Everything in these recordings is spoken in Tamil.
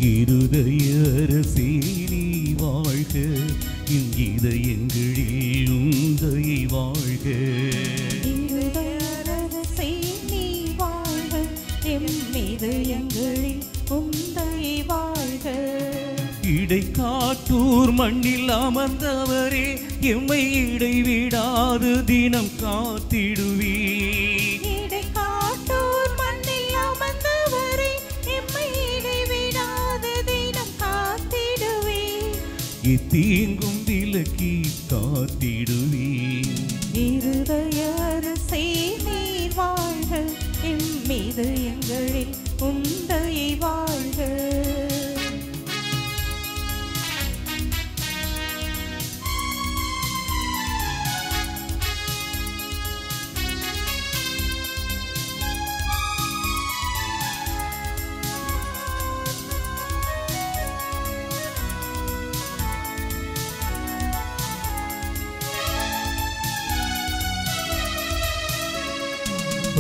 இருதய அரசே நீ வாழ்க, என் இதயங்களில் உந்தையை வாழ்க. இருதய அரசே நீ வாழ்க, எம் இதயங்களில் உந்தையை வாழ்க. இடைக்காட்டூர் மண்ணில் அமர்ந்தவரே, எம்மை இடைவிடாது தினம் காத்திடுவீர். இடைக்காட்டூர் மண்ணில் அமர்ந்தவரே, எம்மை இடைவிடாது தினம் காத்திடுவீர். இத்தீங்கும் விலக்கி காத்திடுவீர். இருதய அரசே நீர் வாழ்க, எம் இதயங்களில் உந்தையை வாழ்க.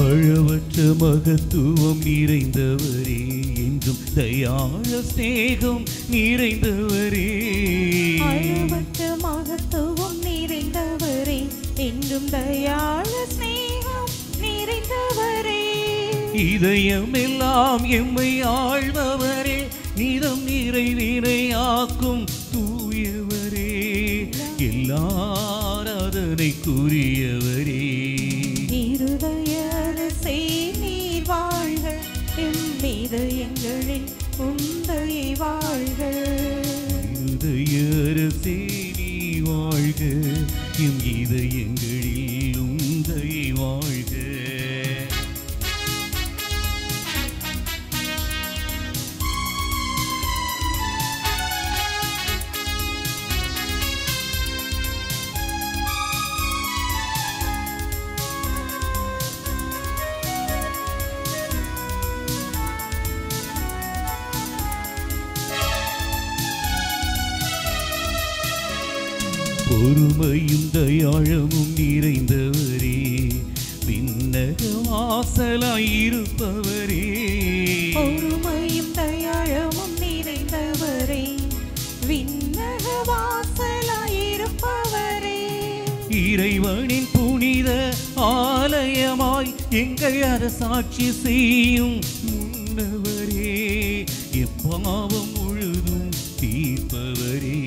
அளவற்ற மகத்துவம் நிறைந்தவரே, என்றும் தயாள ஸ்நேகம் நிறைந்தவரே. அளவற்ற மகத்துவம் நிறைந்தவரே, என்றும் தயாள ஸ்நேகம் நிறைந்தவரே. இதயமெல்லாம் எம்மை ஆழ்பவரே, நிதம் நிறைவினையாக்கும் தூயவரே, எல்லாராதனைக்குரியவரே. இருதய அரசே நீர் வாழ்க, எம் இதயங்களில் உந்தையை வாழ்க. இருதய அரசே நீ வாழ்க, எம் இதயங்களில் உந்தையை வாழ்க. பொறுமையும் தயாளமும் நிறைந்தவரே, விண்ணக வாசலாயிருப்பவரே. பொறுமையும் தயாளமும் நிறைந்தவரே, விண்ணக வாசலாயிருப்பவரே. இறைவனின் புனித ஆலயமாய் எங்கள் அரசாட்சி செய்யும் முன்னவரே, எப்பாவம் முழுதும் தீர்ப்பவரே.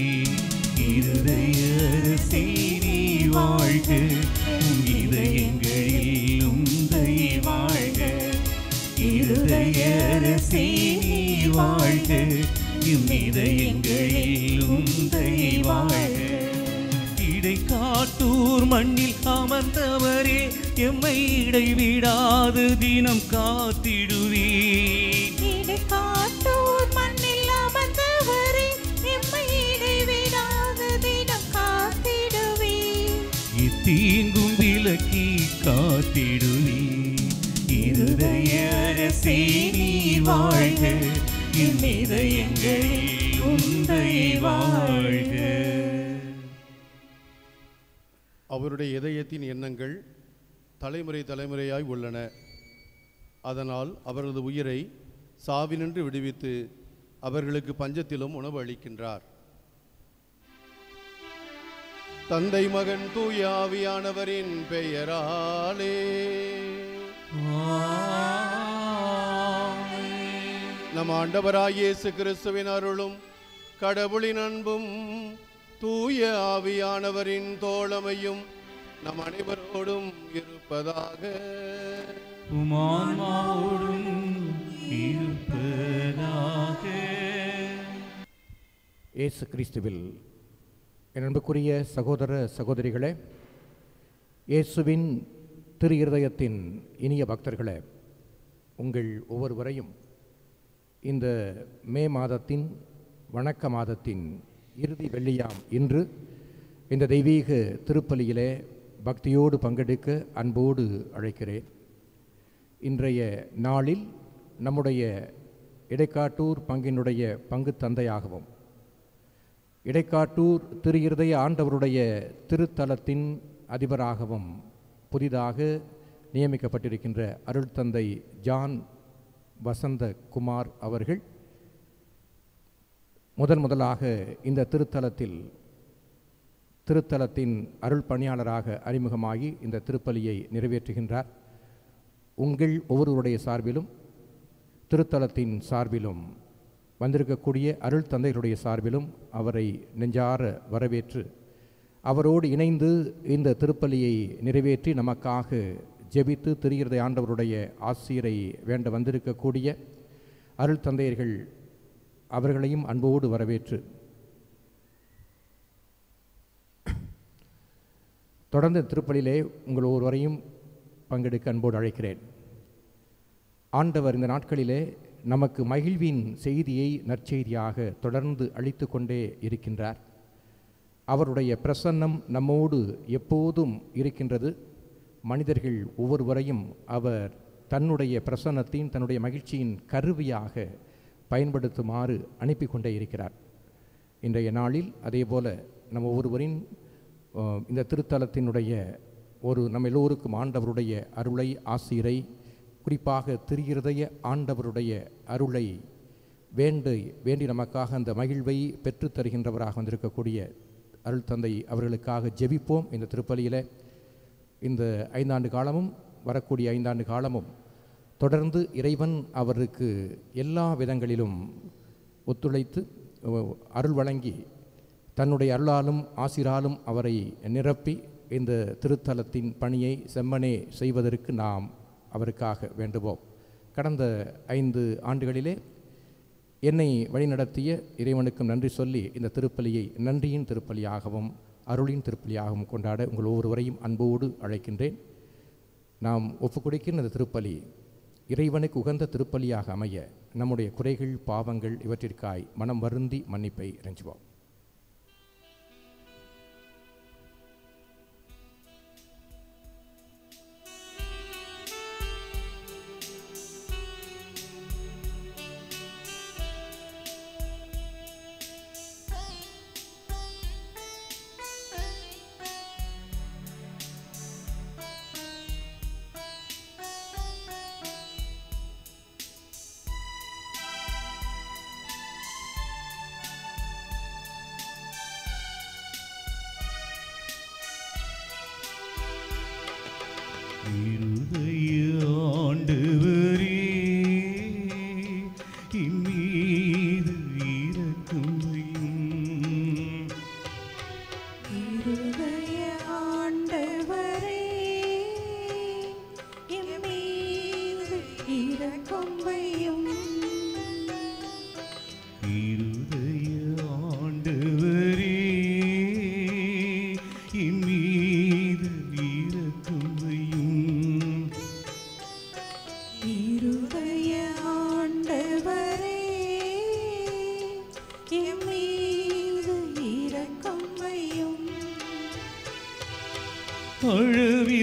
இருதய அரசே நீ வாழ்க, உன் இதயங்களில் உந்தையை வாழ்க. இருதய அரசே நீ வாழ்க, உன் இதயங்களில் உந்தையை வாழ்க. இடைக்காட்டூர் மண்ணில் அமர்ந்தவரே, எம்மை இடைவிடாது தினம் காத்திடுவீர். இடைக்காட்டூர் மண்ணில் அமர்ந்தவரே, எம்மை இடைவிடாது தினம் காத்திடுவீர். இத்தீங்கும் விலக்கி காத்திடுவீர். இருதய அரசே நீ வாழ்க, என் இதயங்களில் உந்தையை வாழ்க. அவருடைய இதயத்தின் எண்ணங்கள் தலைமுறை தலைமுறையாய் உள்ளன. அதனால் அவரது உயிரை சாவினின்று விடுவித்து அவர்களுக்கு பஞ்சத்திலும் உணவு அளிக்கின்றார். தந்தை மகன் தூய ஆவியானவரின் பெயராலே நம் ஆண்டவராகிய இயேசு கிறிஸ்துவின் அருளும் கடவுளின் அன்பும் தூய ஆவியானவரின் தோழமையும் நம் அனைவரோடும் இருப்பதாக. இயேசு கிறிஸ்துவில் என் அன்புக்குரிய சகோதர சகோதரிகளே, இயேசுவின் திரு இருதயத்தின் இனிய பக்தர்களே, உங்கள் ஒவ்வொருவரையும் இந்த மே மாதத்தின் வணக்க மாதத்தின் இறுதி வெள்ளியாம் இன்று இந்த தெய்வீக திருப்பலியிலே பக்தியோடு பங்கெடுக்க அன்போடு அழைக்கிறேன். இன்றைய நாளில் நம்முடைய இடைக்காட்டூர் பங்கினுடைய பங்கு தந்தையாகவும் இடைக்காட்டூர் திரு இருதய ஆண்டவருடைய திருத்தலத்தின் அதிபராகவும் புதிதாக நியமிக்கப்பட்டிருக்கின்ற அருள் தந்தை ஜான் வசந்த குமார் அவர்கள் முதலாக இந்த திருத்தலத்தின் அருள் பணியாளராக அறிமுகமாகி இந்த திருப்பலியை நிறைவேற்றுகின்றார். உங்கள் ஒவ்வொருவருடைய சார்பிலும் திருத்தலத்தின் சார்பிலும் வந்திருக்கக்கூடிய அருள் தந்தைகளுடைய சார்பிலும் அவரை நெஞ்சார வரவேற்று அவரோடு இணைந்து இந்த திருப்பலியை நிறைவேற்றி நமக்காக ஜெபித்து திரிகிறதை ஆண்டவருடைய ஆசிரை வேண்ட வந்திருக்கக்கூடிய அருள் தந்தையர்கள் அவர்களையும் அன்போடு வரவேற்று தொடர்ந்து திருப்பலியிலே உங்கள் ஒவ்வொருவரையும் பங்கெடுக்க அன்போடு அழைக்கிறேன். ஆண்டவர் இந்த நாட்களிலே நமக்கு மகிழ்வின் செய்தியை நற்செய்தியாக தொடர்ந்து அளித்து கொண்டே இருக்கின்றார். அவருடைய பிரசன்னம் நம்மோடு எப்போதும் இருக்கின்றது. மனிதர்கள் ஒவ்வொருவரையும் அவர் தன்னுடைய பிரசன்னத்தின் தன்னுடைய மகிழ்ச்சியின் கருவியாக பயன்படுத்துமாறு அனுப்பி கொண்டே இருக்கிறார். இன்றைய நாளில் அதே போல நம்ம ஒவ்வொருவரின் இந்த திருத்தலத்தினுடைய நம்ம எல்லோருக்கும் ஆண்டவருடைய அருளை ஆசிரை குறிப்பாக திரிகிறதைய ஆண்டவருடைய அருளை வேண்டி நமக்காக அந்த மகிழ்வை பெற்றுத் தருகின்றவராக வந்திருக்கக்கூடிய அருள் தந்தை அவர்களுக்காக ஜெபிப்போம். இந்த திருப்பலியில் இந்த 5 ஆண்டு காலமும் வரக்கூடிய 5 ஆண்டு காலமும் தொடர்ந்து இறைவன் அவருக்கு எல்லா விதங்களிலும் ஒத்துழைத்து அருள் வழங்கி தன்னுடைய அருளாலும் ஆசிராலும் அவரை நிரப்பி இந்த திருத்தலத்தின் பணியை செம்மனே செய்வதற்கு நாம் அவருக்காக வேண்டுவோம். கடந்த 5 ஆண்டுகளிலே என்னை வழிநடத்திய இறைவனுக்கும் நன்றி சொல்லி இந்த திருப்பலியை நன்றியின் திருப்பலியாகவும் அருளின் திருப்பலியாகவும் கொண்டாட உங்கள் ஒவ்வொருவரையும் அன்போடு அழைக்கின்றேன். நாம் ஒப்புக்கொடுக்கின்ற இந்த திருப்பலி இறைவனுக்கு உகந்த திருப்பலியாக அமைய நம்முடைய குறைகள் பாவங்கள் இவற்றிற்காய் மனம் வருந்தி மன்னிப்பை இறைஞ்சுவோம்.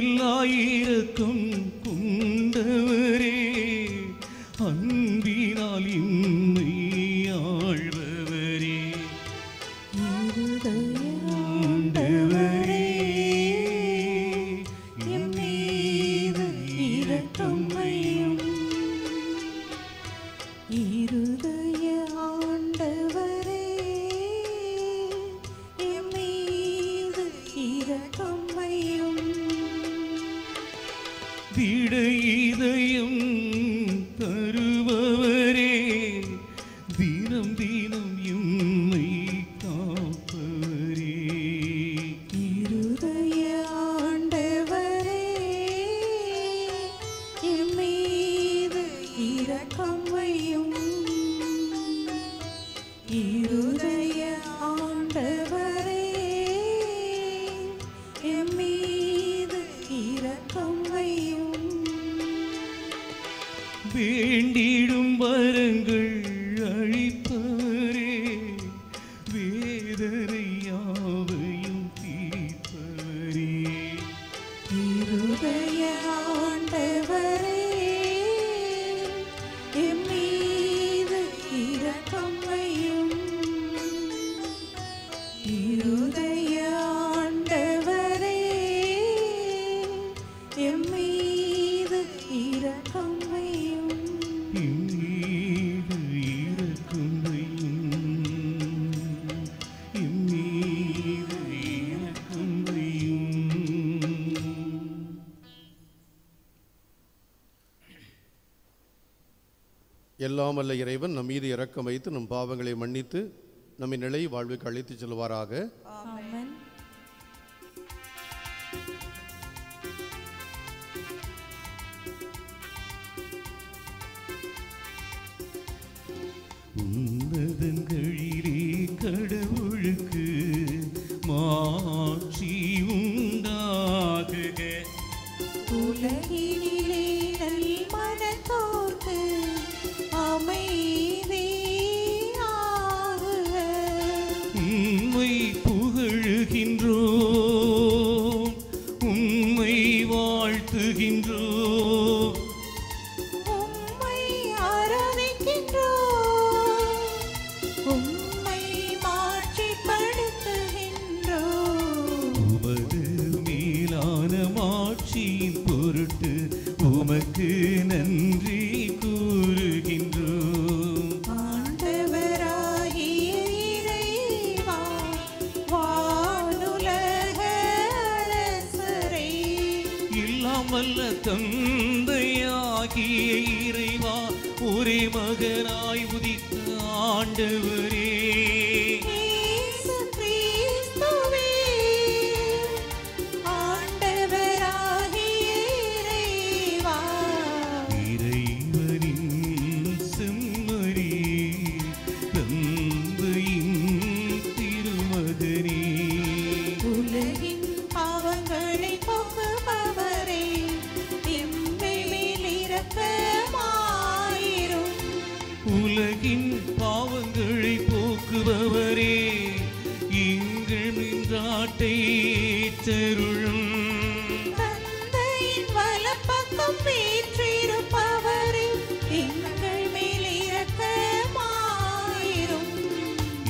அழவில்லாயிருக்கும் குண்டவரே அன்பினால் இம்மை ஆழ்பவரே ஆண்டவரே எம் மீது இரக்கம் வையும். இருதய ஆண்டவரே எம் மீது இரக்கம் வையும். திட இதயம் தருபவரே தினம் தினம் எம்மை காப்பவரே. இருதய ஆண்டவரே எம் மீது இரக்கம் வையும். இருதய ஆண்டவரே எம் மீது இரக்கம் வையும். வேண்டிடும் வரங்கள் அழிப்பவரே வேதனை யாவையும் தீர்ப்பவரே. இருதய ஆண்டவரே எம் மீது இரக்கம் வையும். இருதய ஆண்டவரே எம் மீது இரக்கம் வையும். எம்மீது இரக்கம் வையும். எல்லாம் வல்ல இறைவன் நம் மீது இரக்கம் வைத்து நம் பாவங்களை மன்னித்து நம்மை நிலை வாழ்வுக்கு அழைத்துச் செல்வாராக. ஆமென். உன்னதங்களிலே கடவுளுக்கு மாட்சி உண்டாகுக. உலகினிலே நல்மனத்தோர்க்கு அமைதியாகுக. உம்மை புகழுகின்றோம், உம்மை வாழ்த்துகின்றோம். உம்மை ஆராதிக்கின்றோம், உம்மை மாட்சிப்படுத்துகின்றோம். உமது மேலான மாட்சியின் பொருட்டு உமக்கு நன்றி கூறுகின்றோம். ஆண்டவராகிய இறைவா, வானுலக அரசரே, எல்லாம் வல்ல தந்தையாகிய இறைவா, ஒரே மகனாய் உதித்த ஆண்டவரே, இயேசு கிறிஸ்துவே, ஆண்டவராகிய இறைவா, இறைவனின் செம்மறி தந்தையின் திருமகனே, உலகின் பாவங்களை போக்குபவரே, எம்மேல் இரக்கமாயிரும். உலகின் பாவங்களை போக்குபவரே, எங்கள் நின்றாட்டை தருளும். தந்தையின் வலப்பக்கம் வீற்றிருப்பவரே, எங்கள் மேல் இரக்கமாயிரும்.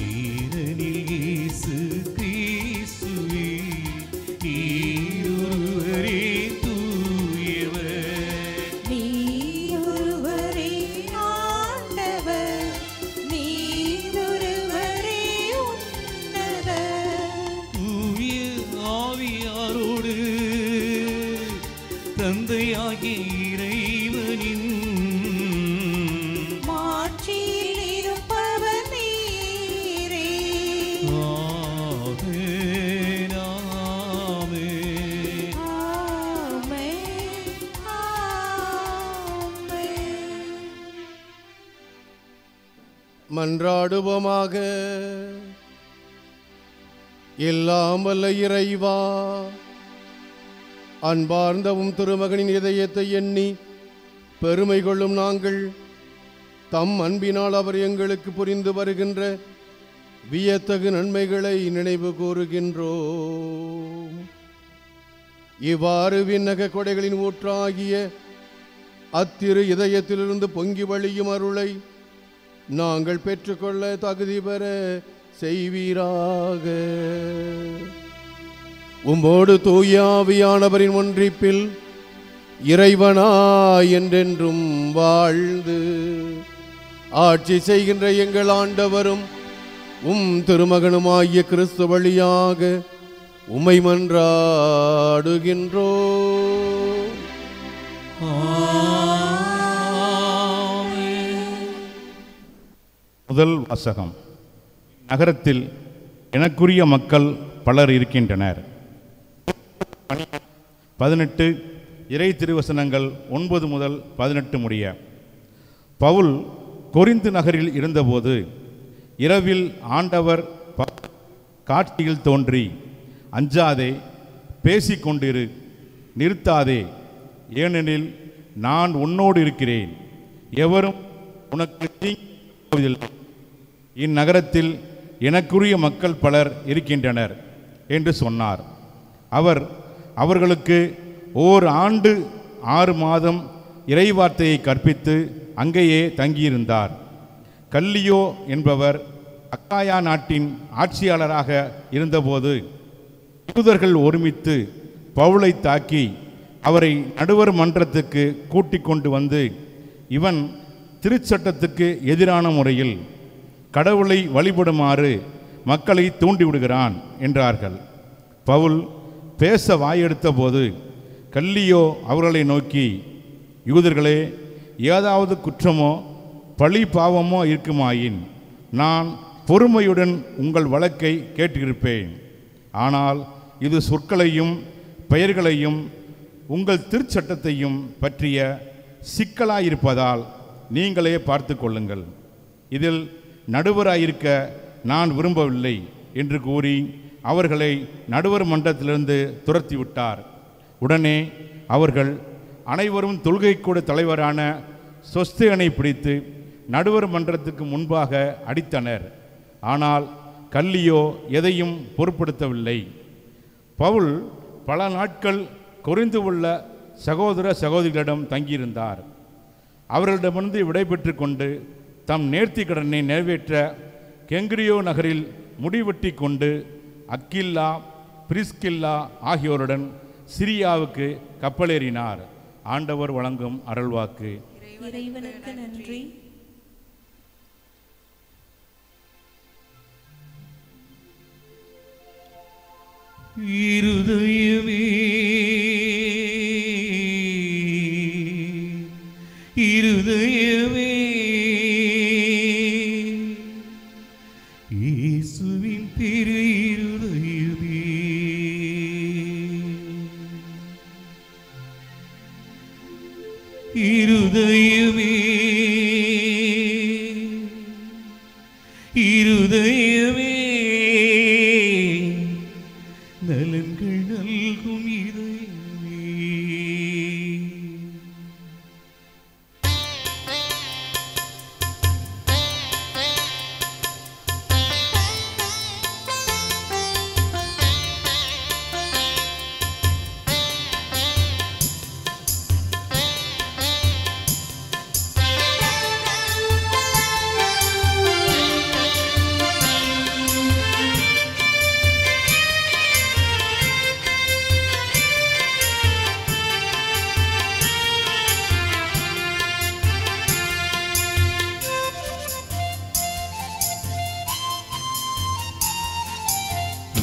ஏனெனில் இயேசு கிறிஸ்துவே, நீர் ஒருவரே தூயவர். நீரொருவரே ஆண்டவர், நீரொருவரே உன்னதர். தூய ஆவியாரோடு தந்தையாகிய இறைவனின் மாட்சியில் இருப்பவர் நீரே. ஆமென், ஆமென். ஆமென், ஆமென். மன்றாடுவோமாக. எல்லாம் வல்ல இறைவா, அன்பார்ந்தவும் திருமகனின் இதயத்தை எண்ணி பெருமை கொள்ளும் நாங்கள் தம் அன்பினால் அவர் எங்களுக்கு புரிந்து வருகின்ற வியத்தகு நன்மைகளை நினைவு கூறுகின்றோம். இவ்வாறு விண்ணக கொடைகளின் ஊற்றாகிய அத்திரு இதயத்திலிருந்து பொங்கி வழியும் அருளை நாங்கள் பெற்றுக்கொள்ள தகுதி பெற செய்வீராக. உம்மோடு தூய ஆவியானவரின் ஒன்றிப்பில் இறைவனாய் என்றென்றும் வாழ்ந்து ஆட்சி செய்கின்ற எங்கள் ஆண்டவரும் உம் திருமகனுமாகிய கிறிஸ்து வழியாக உம்மை மன்றாடுகின்றோம். முதல் வாசகம். நகரத்தில் எனக்குரிய மக்கள் பலர் இருக்கின்றனர். 18 இறை திருவசனங்கள் 9 முதல் 18 முடிய. பவுல் கொரிந்து நகரில் இருந்தபோது இரவில் ஆண்டவர் காட்சியில் தோன்றி, அஞ்சாதே, பேசிக்கொண்டிரு, நிறுத்தாதே, ஏனெனில் நான் உன்னோடு இருக்கிறேன், எவரும் உனக்கு தீங்குவதில்லை. இந்நகரத்தில் எனக்குரிய மக்கள் பலர் இருக்கின்றனர் என்று சொன்னார். அவர் அவர்களுக்கு ஓர் ஆண்டு 6 மாதம் இறைவார்த்தையை கற்பித்து அங்கேயே தங்கியிருந்தார். கல்லியோ என்பவர் அக்காயா நாட்டின் ஆட்சியாளராக இருந்தபோது யூதர்கள் ஒருமித்து பவுலை தாக்கி அவரை நடுவர் மன்றத்துக்கு கூட்டிக் கொண்டு வந்து, இவன் திருச்சட்டத்துக்கு எதிரான முறையில் கடவுளை வழிபடுமாறு மக்களை தூண்டிவிடுகிறான் என்றார்கள். பவுல் பேச வாயெடுத்த போது கல்லியோ அவர்களை நோக்கி, யூதர்களே, ஏதாவது குற்றமோ பழி பாவமோ இருக்குமாயின் நான் பொறுமையுடன் உங்கள் வழக்கை கேட்டிருப்பேன். ஆனால் இது சொற்களையும் பெயர்களையும் உங்கள் திருச்சட்டத்தையும் பற்றிய சிக்கலாயிருப்பதால் நீங்களே பார்த்து கொள்ளுங்கள். இதில் நடுவராயிருக்க நான் விரும்பவில்லை என்று கூறி அவர்களை நடுவர் மன்றத்திலிருந்து துரத்திவிட்டார். உடனே அவர்கள் அனைவரும் தொழுகைக்கூட தலைவரான சொஸ்தேகனை பிடித்து நடுவர் மன்றத்துக்கு முன்பாக அடித்தனர். ஆனால் கல்லியோ எதையும் பொருட்படுத்தவில்லை. பவுல் பல நாட்கள் கொரிந்து உள்ள சகோதர சகோதரிகளிடம் தங்கியிருந்தார். அவர்களிடமிருந்து விடைபெற்று கொண்டு தம் நேர்த்தி கடனை நிறைவேற்ற கெங்கிரியோ நகரில் முடிவெட்டி கொண்டு அக்கில்லா பிரிஸ்கில்லா ஆகியோருடன் சிரியாவுக்கு கப்பலேறினார். ஆண்டவர் வழங்கும் அருள்வாக்கு. இறைவனுக்கு நன்றி. இருதயமே இருதயமே இயேசுவின் திரு இருதயமே இருதயமே இருதயமே நலன்கள் நல்கும் இதயமே.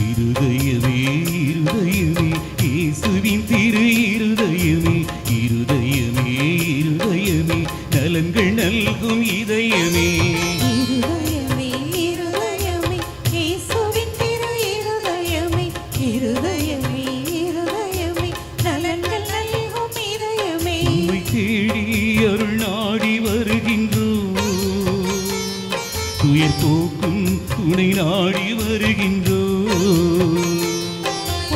இருதயமே இருதயமே இயேசுவின் திரு இருதயமே இருதயமே இருதயமே நலன்கள் நல்கும் இதயமே. இருதயமே இருதயமே இயேசுவின் திரு இருதயமே இருதயமே இருதயமே நலன்கள் நல்கும் இதயமே. உம்மை தேடி அருள் நாடி வருகின்றோம், துயர் போக்கும் துணை நாடி வருகின்றோம்.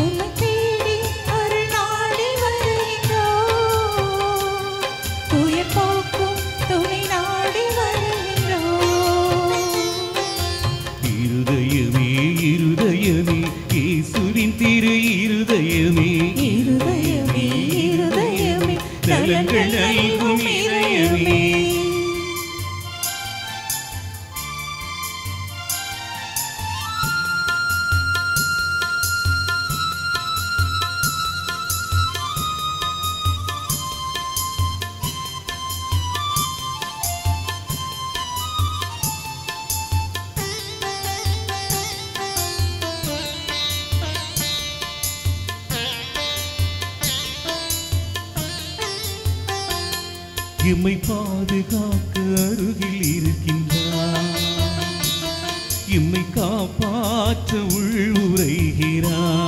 உம்மை தேடி அருள் நாடி வருகின்றோம், துயர் போக்கும் துணை நாடி வருகின்றோம். இருதயமே இருதயமே இயேசுவின் திரு இருதயமே இருதயமே இருதயமே நலன்கள் நல்கும் இதயமே. எம்மை பாதுகாக்க அருகில் இருக்கின்றார், எம்மை காப்பாற்ற உள்ளுரைகிறார்.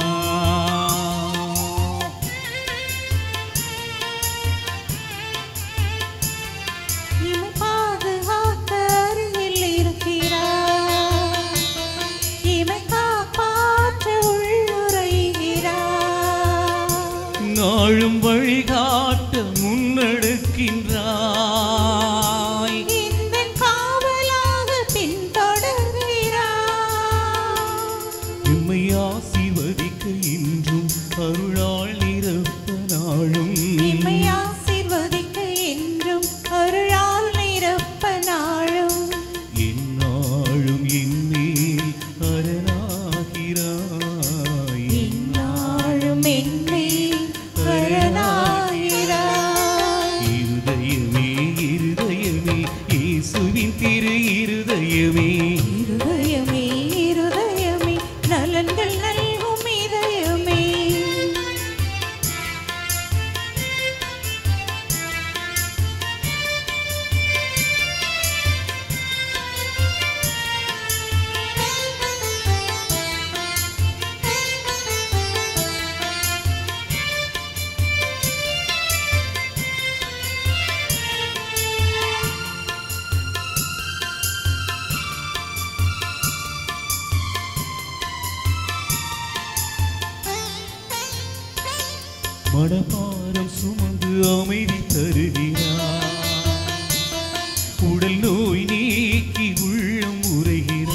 இமை பாதுகாக்க அருகில் இருக்கிறார், இமை காப்பாற்ற உள்ளுரைகிறார். நாளும் வழிகாட்ட முன்னெடுக்கின்றாய், இந்த காவலாக பின்தொடர்கிறார். எம்மை ஆசீர்வதிக்க இன்றும் அருளால் நிரப்ப நாளும். இமை ஆசீர்வதிக்க என்றும் அருளால் நிரப்ப நாளும். எந்நாளும் என்மேல் அரணாகிறாய், இந்நாளும் என்மேல் அரணாகிறாய். இருதயமே இருதயமே இயேசுவின் திரு இருதயமே இருதயமே இருதயமே நலன்கள் நல்கும் இதயமே. மனபாரம் சுமந்து அமைதி தருகிறார். உடல் நோய் நீக்கி உள்ளம் உரைகிறாய்.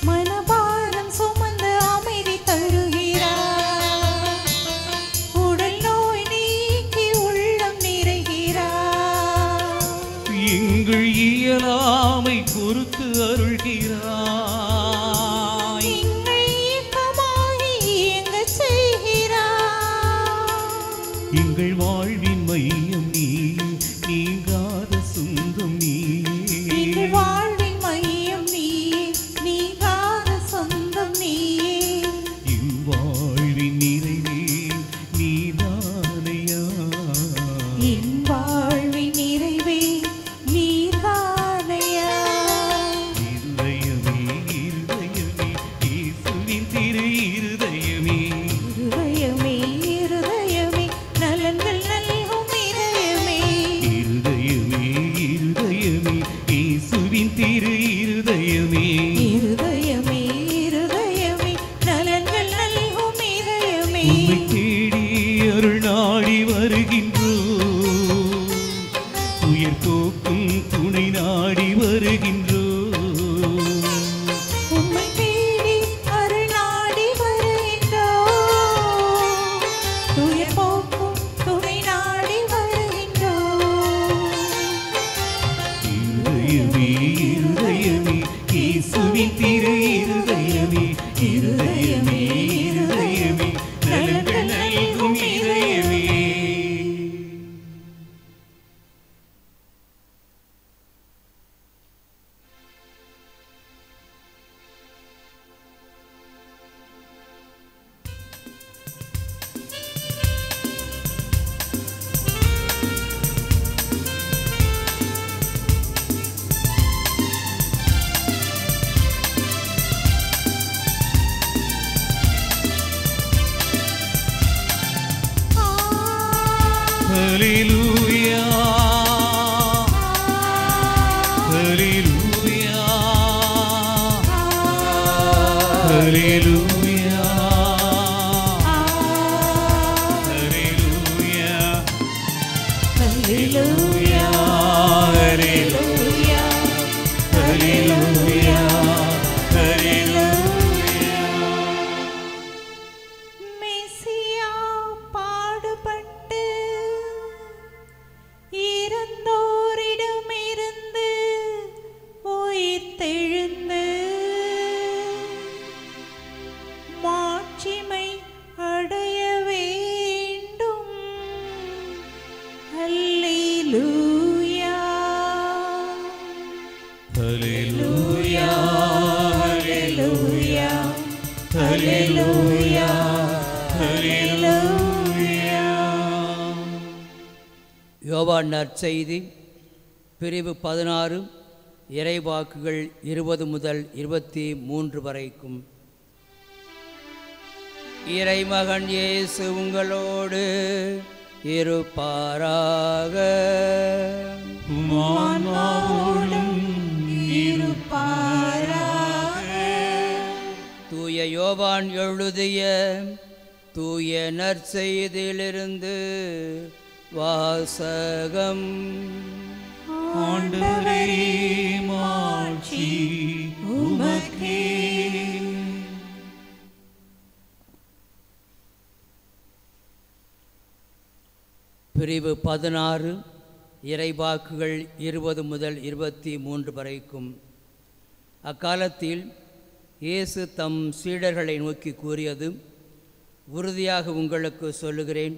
மனபாரம் சுமந்து அமைதி தருகிறார். உடல் நோய் நீக்கி உள்ளம் நிறைகிறார். எங்கள் இயலாமை பொறுத்து அருள்கிறாய். எங்கள் இயக்கமாகி இயங்கச் செய்கிறார். எங்கள் வாழ்வின் மையம் நீ, நீங்காத சொந்தம் நீ. எங்கள் வாழ்வின் மையம் நீயே, நீங்காத சொந்தம் நீயே. என் வாழ்வின் நிறைவே நீதானையா. என் வாழ்வின் நிறைவே நீர்தானையா. இருதயமே இருதயமே இயேசுவின் திரு இருதயமே. இருதயமே இருதயமே நலன்கள் நல்கும் இதயமே. இருதயமே இருதயமே இயேசுவின் திரு இருதயமே. இருதயமே இருதயமே நலன்கள் நல்கும் இதயமே. உம்மை தேடி அருள் நாடி வருகின்றோம். உயிர் போக்கும் துணை நாடி வருகின்றோம். உம்மை தேடி அருள் நாடி வருகின்றோம். துயர் போக்கும் துணை நாடி வருகின்றோம். இருதயமே இருதயமே இயேசுவின் திரு இருதயமே. இருதயமே இருதயமே நலன்கள் நல்கும் இதயமே. Hallelujah, hallelujah, hallelujah, hallelujah, hallelujah, hallelujah, hallelujah. மெசியா பாடுபட்டு இறந்தோரிடமிருந்து உயிர்த்தெழுந்து மாட்சிமை அடைய வேண்டும். அல்லேலூயா. Hallelujah, அல்லேலூயா. hallelujah, hallelujah. யோவான் நற்செய்தி பிரிவு 16 இறைவாக்குகள் 20 முதல் 23 வரைக்கும். இறைமகன் இயேசு உங்களோடு இருப்பாராக. உம்மான்மாவோடும் இருப்பாராக. தூய யோவான் எழுதிய தூய நற்செய்தியிலிருந்து வாசகம். ஆண்டவரே மாட்சி உமக்கே. பிரிவு 16 இறைவாக்குகள் 20 முதல் 23 வரைக்கும். அக்காலத்தில் இயேசு தம் சீடர்களை நோக்கி கூறியது, உறுதியாக உங்களுக்கு சொல்லுகிறேன்,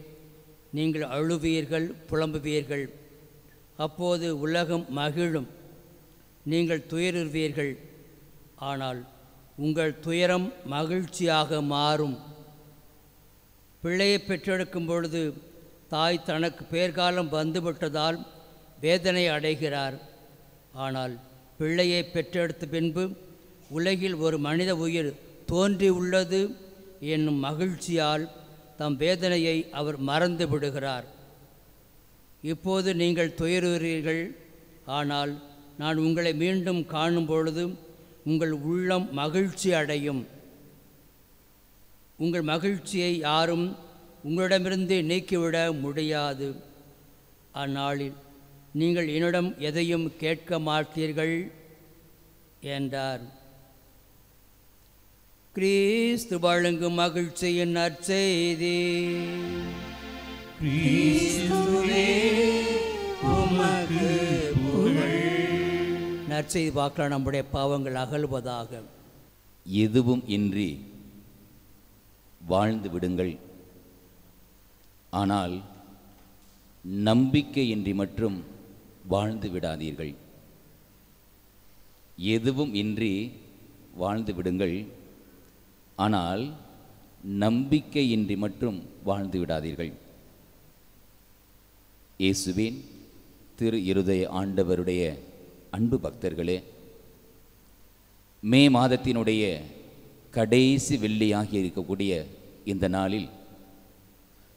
நீங்கள் அழுவீர்கள், புலம்புவீர்கள். அப்போது உலகம் மகிழும். நீங்கள் துயருவீர்கள், ஆனால் உங்கள் துயரம் மகிழ்ச்சியாக மாறும். பிள்ளையை பெற்றெடுக்கும் பொழுது தாய் தனக்கு பேர்காலம் வந்துவிட்டதால் வேதனை அடைகிறார். ஆனால் பிள்ளையை பெற்றெடுத்த பின்பு உலகில் ஒரு மனித உயிர் தோன்றியுள்ளது என்னும் மகிழ்ச்சியால் தம் வேதனையை அவர் மறந்து விடுகிறார். இப்போது நீங்கள் துயருகிறீர்கள், ஆனால் நான் உங்களை மீண்டும் காணும் பொழுது உங்கள் உள்ளம் மகிழ்ச்சி அடையும். உங்கள் மகிழ்ச்சியை யாரும் உங்களிடமிருந்து நீக்கிவிட முடியாது. அந்நாளில் நீங்கள் என்னிடம் எதையும் கேட்க மாட்டீர்கள் என்றார். கிறிஸ்து வழங்கும் மகிழ்ச்சியின் நற்செய்தி. கிறிஸ்துவே உமக்கு புகழ். நற்செய்தி பார்க்கலாம். நம்முடைய பாவங்கள் அகல்வதாக. எதுவும் இன்றி வாழ்ந்து விடுங்கள், ஆனால் நம்பிக்கையின்றி மட்டும் வாழ்ந்து விடாதீர்கள். எதுவும் இன்றி வாழ்ந்து விடுங்கள், ஆனால் நம்பிக்கையின்றி மட்டும் வாழ்ந்து விடாதீர்கள். இயேசுவின் திரு இருதய ஆண்டவருடைய அன்பு பக்தர்களே, மே மாதத்தினுடைய கடைசி வெள்ளியாகி இருக்கக்கூடிய இந்த நாளில்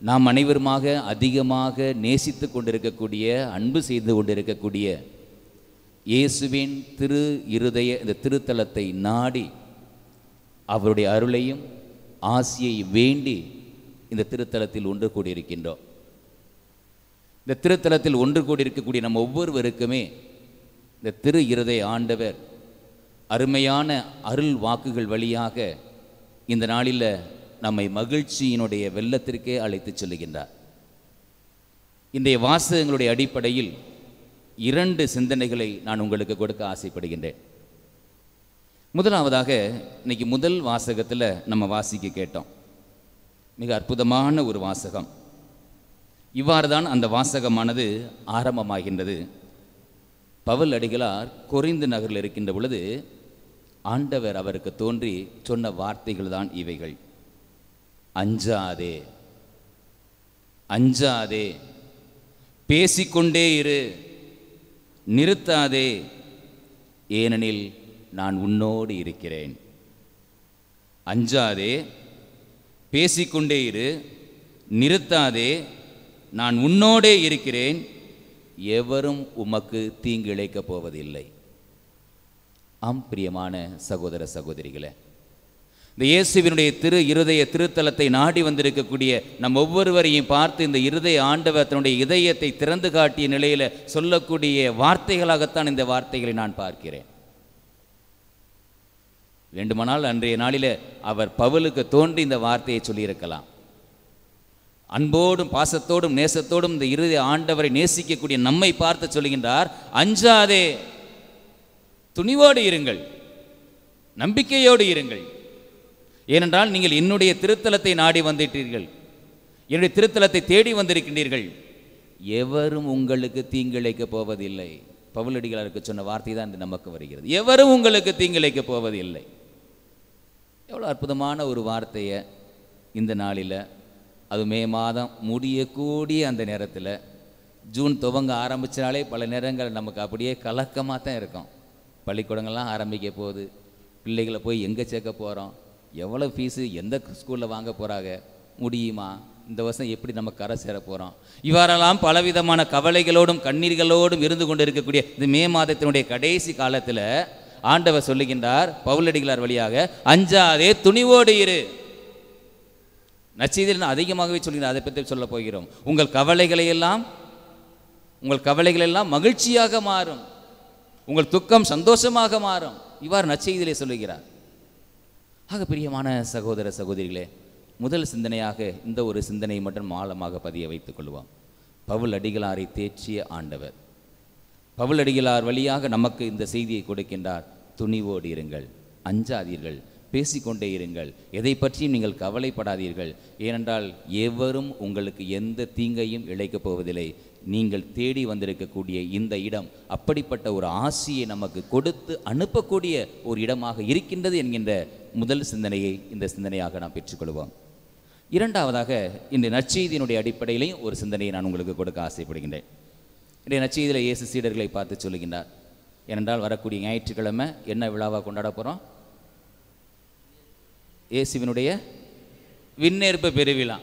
நாம் அனைவருமாக அதிகமாக நேசித்து கொண்டிருக்கக்கூடிய, அன்பு செய்து கொண்டிருக்கக்கூடிய இயேசுவின் திரு இருதய இந்த திருத்தலத்தை நாடி அவருடைய அருளையும் ஆசியை வேண்டி இந்த திருத்தலத்தில் ஒன்று கூடியிருக்கின்றோம். இந்த திருத்தலத்தில் ஒன்று கூடியிருக்கக்கூடிய நம்ம ஒவ்வொருவருக்குமே இந்த திரு இருதய ஆண்டவர் அருமையான அருள் வாக்குகள் வழியாக இந்த நாளில் நம்மை மகிழ்ச்சியினுடைய வெள்ளத்திற்கே அழைத்து செல்லுகின்றார். இன்றைய வாசகங்களுடைய அடிப்படையில் 2 சிந்தனைகளை நான் உங்களுக்கு கொடுக்க ஆசைப்படுகின்றேன். முதலாவதாக இன்னைக்கு முதல் வாசகத்தில் நம்ம வாசிக்க கேட்டோம். மிக அற்புதமான ஒரு வாசகம். இவ்வாறு தான் அந்த வாசகமானது ஆரம்பமாகின்றது. பவுல் அடிகளார் கொரிந்து நகரில் இருக்கின்ற பொழுது ஆண்டவர் அவருக்கு தோன்றி சொன்ன வார்த்தைகள் தான் இவைகள். அஞ்சாதே, அஞ்சாதே, பேசிக்கொண்டே இரு, நிறுத்தாதே, ஏனெனில் நான் உன்னோடு இருக்கிறேன். அஞ்சாதே, பேசிக்கொண்டே இரு, நிறுத்தாதே, நான் உன்னோடே இருக்கிறேன், எவரும் உமக்கு தீங்கு இழைக்கப் போவதில்லை. ஆம் பிரியமான சகோதர சகோதரிகளே, இந்த இயேசுவினுடைய திரு இருதய திருத்தலத்தை நாடி வந்திருக்கக்கூடிய நம் ஒவ்வொருவரையும் பார்த்து இந்த இருதய ஆண்டவர் தன்னுடைய இதயத்தை திறந்து காட்டிய நிலையில் சொல்லக்கூடிய வார்த்தைகளாகத்தான் இந்த வார்த்தைகளை நான் பார்க்கிறேன். வேண்டுமானால் அன்றைய நாளில் அவர் பவுலுக்கு தோன்றி இந்த வார்த்தையை சொல்லியிருக்கலாம். அன்போடும் பாசத்தோடும் நேசத்தோடும் இந்த இருதய ஆண்டவரை நேசிக்கக்கூடிய நம்மை பார்த்து சொல்லுகின்றார், அஞ்சாதே, துணிவோடு இருங்கள், நம்பிக்கையோடு இருங்கள். ஏனென்றால் நீங்கள் என்னுடைய திருத்தலத்தை நாடி வந்துட்டீர்கள், என்னுடைய திருத்தலத்தை தேடி வந்திருக்கின்றீர்கள், எவரும் உங்களுக்கு தீங்கிழைக்கப் போவதில்லை. பவுலடிகளாருக்கு சொன்ன வார்த்தை தான் இது நமக்கு வருகிறது. எவரும் உங்களுக்கு தீங்கிழைக்கப் போவதில்லை. எவ்வளோ அற்புதமான ஒரு வார்த்தையை இந்த நாளில், அது மே மாதம் முடியக்கூடிய அந்த நேரத்தில், ஜூன் துவங்க ஆரம்பித்தாலே பல நேரங்கள் நமக்கு அப்படியே கலக்கமாக தான் இருக்கும். பள்ளிக்கூடங்கள்லாம் ஆரம்பிக்க போகுது, பிள்ளைகளை போய் எங்கே சேர்க்க போகிறோம், எவ்வளோ ஃபீஸு, எந்த ஸ்கூலில் வாங்க போகிறாங்க, முடியுமா, இந்த வருஷம் எப்படி நம்ம கரை சேர போகிறோம், இவ்வாறெல்லாம் பலவிதமான கவலைகளோடும் கண்ணீர்களோடும் இருந்து கொண்டு இருக்கக்கூடிய இந்த மே மாதத்தினுடைய கடைசி காலத்தில் ஆண்டவர் சொல்லுகின்றார் பவுலடிகளார் வழியாக, அஞ்சாதே, துணிவோடு இரு. நற்செய்தியில் அதிகமாகவே சொல்கிறார், அதை பற்றி சொல்ல போகிறோம். உங்கள் கவலைகள் எல்லாம் மகிழ்ச்சியாக மாறும், உங்கள் துக்கம் சந்தோஷமாக மாறும். இவ்வாறு நற்செய்தியிலே சொல்லுகிறார். ஆக பிரியமான சகோதர சகோதரிகளே, முதல் சிந்தனையாக இந்த ஒரு சிந்தனை மட்டும் ஆழமாக பதிய வைத்துக் கொள்வோம். பவுல் அடிகளாரை தேற்றிய ஆண்டவர், பவுல் அடிகளார் வழியாக நமக்கு இந்த செய்தியை கொடுக்கின்றார். துணிவோடு இருங்கள், அஞ்சாதீர்கள், பேசிக்கொண்டே இருங்கள், எதை பற்றியும் நீங்கள் கவலைப்படாதீர்கள். ஏனென்றால் எவரும் உங்களுக்கு எந்த தீங்கையும் இழைக்கப் போவதில்லை. நீங்கள் தேடி வந்திருக்கக்கூடிய இந்த இடம் அப்படிப்பட்ட ஒரு ஆசியை நமக்கு கொடுத்து அனுப்பக்கூடிய ஒரு இடமாக இருக்கின்றது என்கின்ற முதல் சிந்தனையை இந்த சிந்தனையாக நாம் பெற்றுக்கொள்வோம். இரண்டாவதாக, இந்த நற்செய்தியினுடைய அடிப்படையிலையும் ஒரு சிந்தனையை நான் உங்களுக்கு கொடுக்க ஆசைப்படுகின்றேன். இன்றைய நற்செய்தியில் இயேசு சீடர்களை பார்த்து சொல்லுகின்றார். ஏனென்றால் வரக்கூடிய ஞாயிற்றுக்கிழமை என்ன விழாவாக கொண்டாட போகிறோம்? இயேசுவினுடைய விண்ணேற்பு பெருவிழா.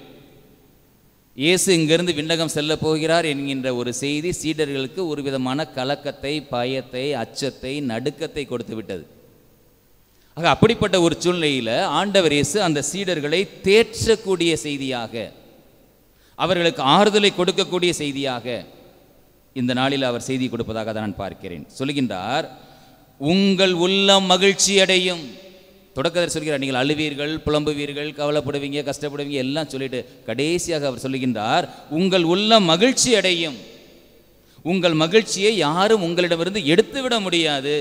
இயேசு இங்கிருந்து விண்ணகம் செல்ல போகிறார் என்கின்ற ஒரு செய்தி சீடர்களுக்கு ஒரு விதமான கலக்கத்தை, பயத்தை, அச்சத்தை, நடுக்கத்தை கொடுத்து விட்டது. ஆக அப்படிப்பட்ட ஒரு சூழ்நிலையில் ஆண்டவர் இயேசு அந்த சீடர்களை தேற்றக்கூடிய செய்தியாக, அவர்களுக்கு ஆறுதலை கொடுக்கக்கூடிய செய்தியாக இந்த நாளில் அவர் செய்தி கொடுப்பதாக தான் நான் பார்க்கிறேன். சொல்கின்றார், உங்கள் உள்ளம் மகிழ்ச்சி அடையும். தொடக்கத்தில் சொல்கிறார், நீங்கள் அழுவீர்கள், புலம்புவீர்கள், கவலைப்படுவீங்க, கஷ்டப்படுவீங்க எல்லாம் சொல்லிட்டு கடைசியாக அவர் சொல்லுகின்றார், உங்கள் உள்ளம் மகிழ்ச்சி அடையும். உங்கள் மகிழ்ச்சியை யாரும் உங்களிடமிருந்து எடுத்துவிட முடியாது.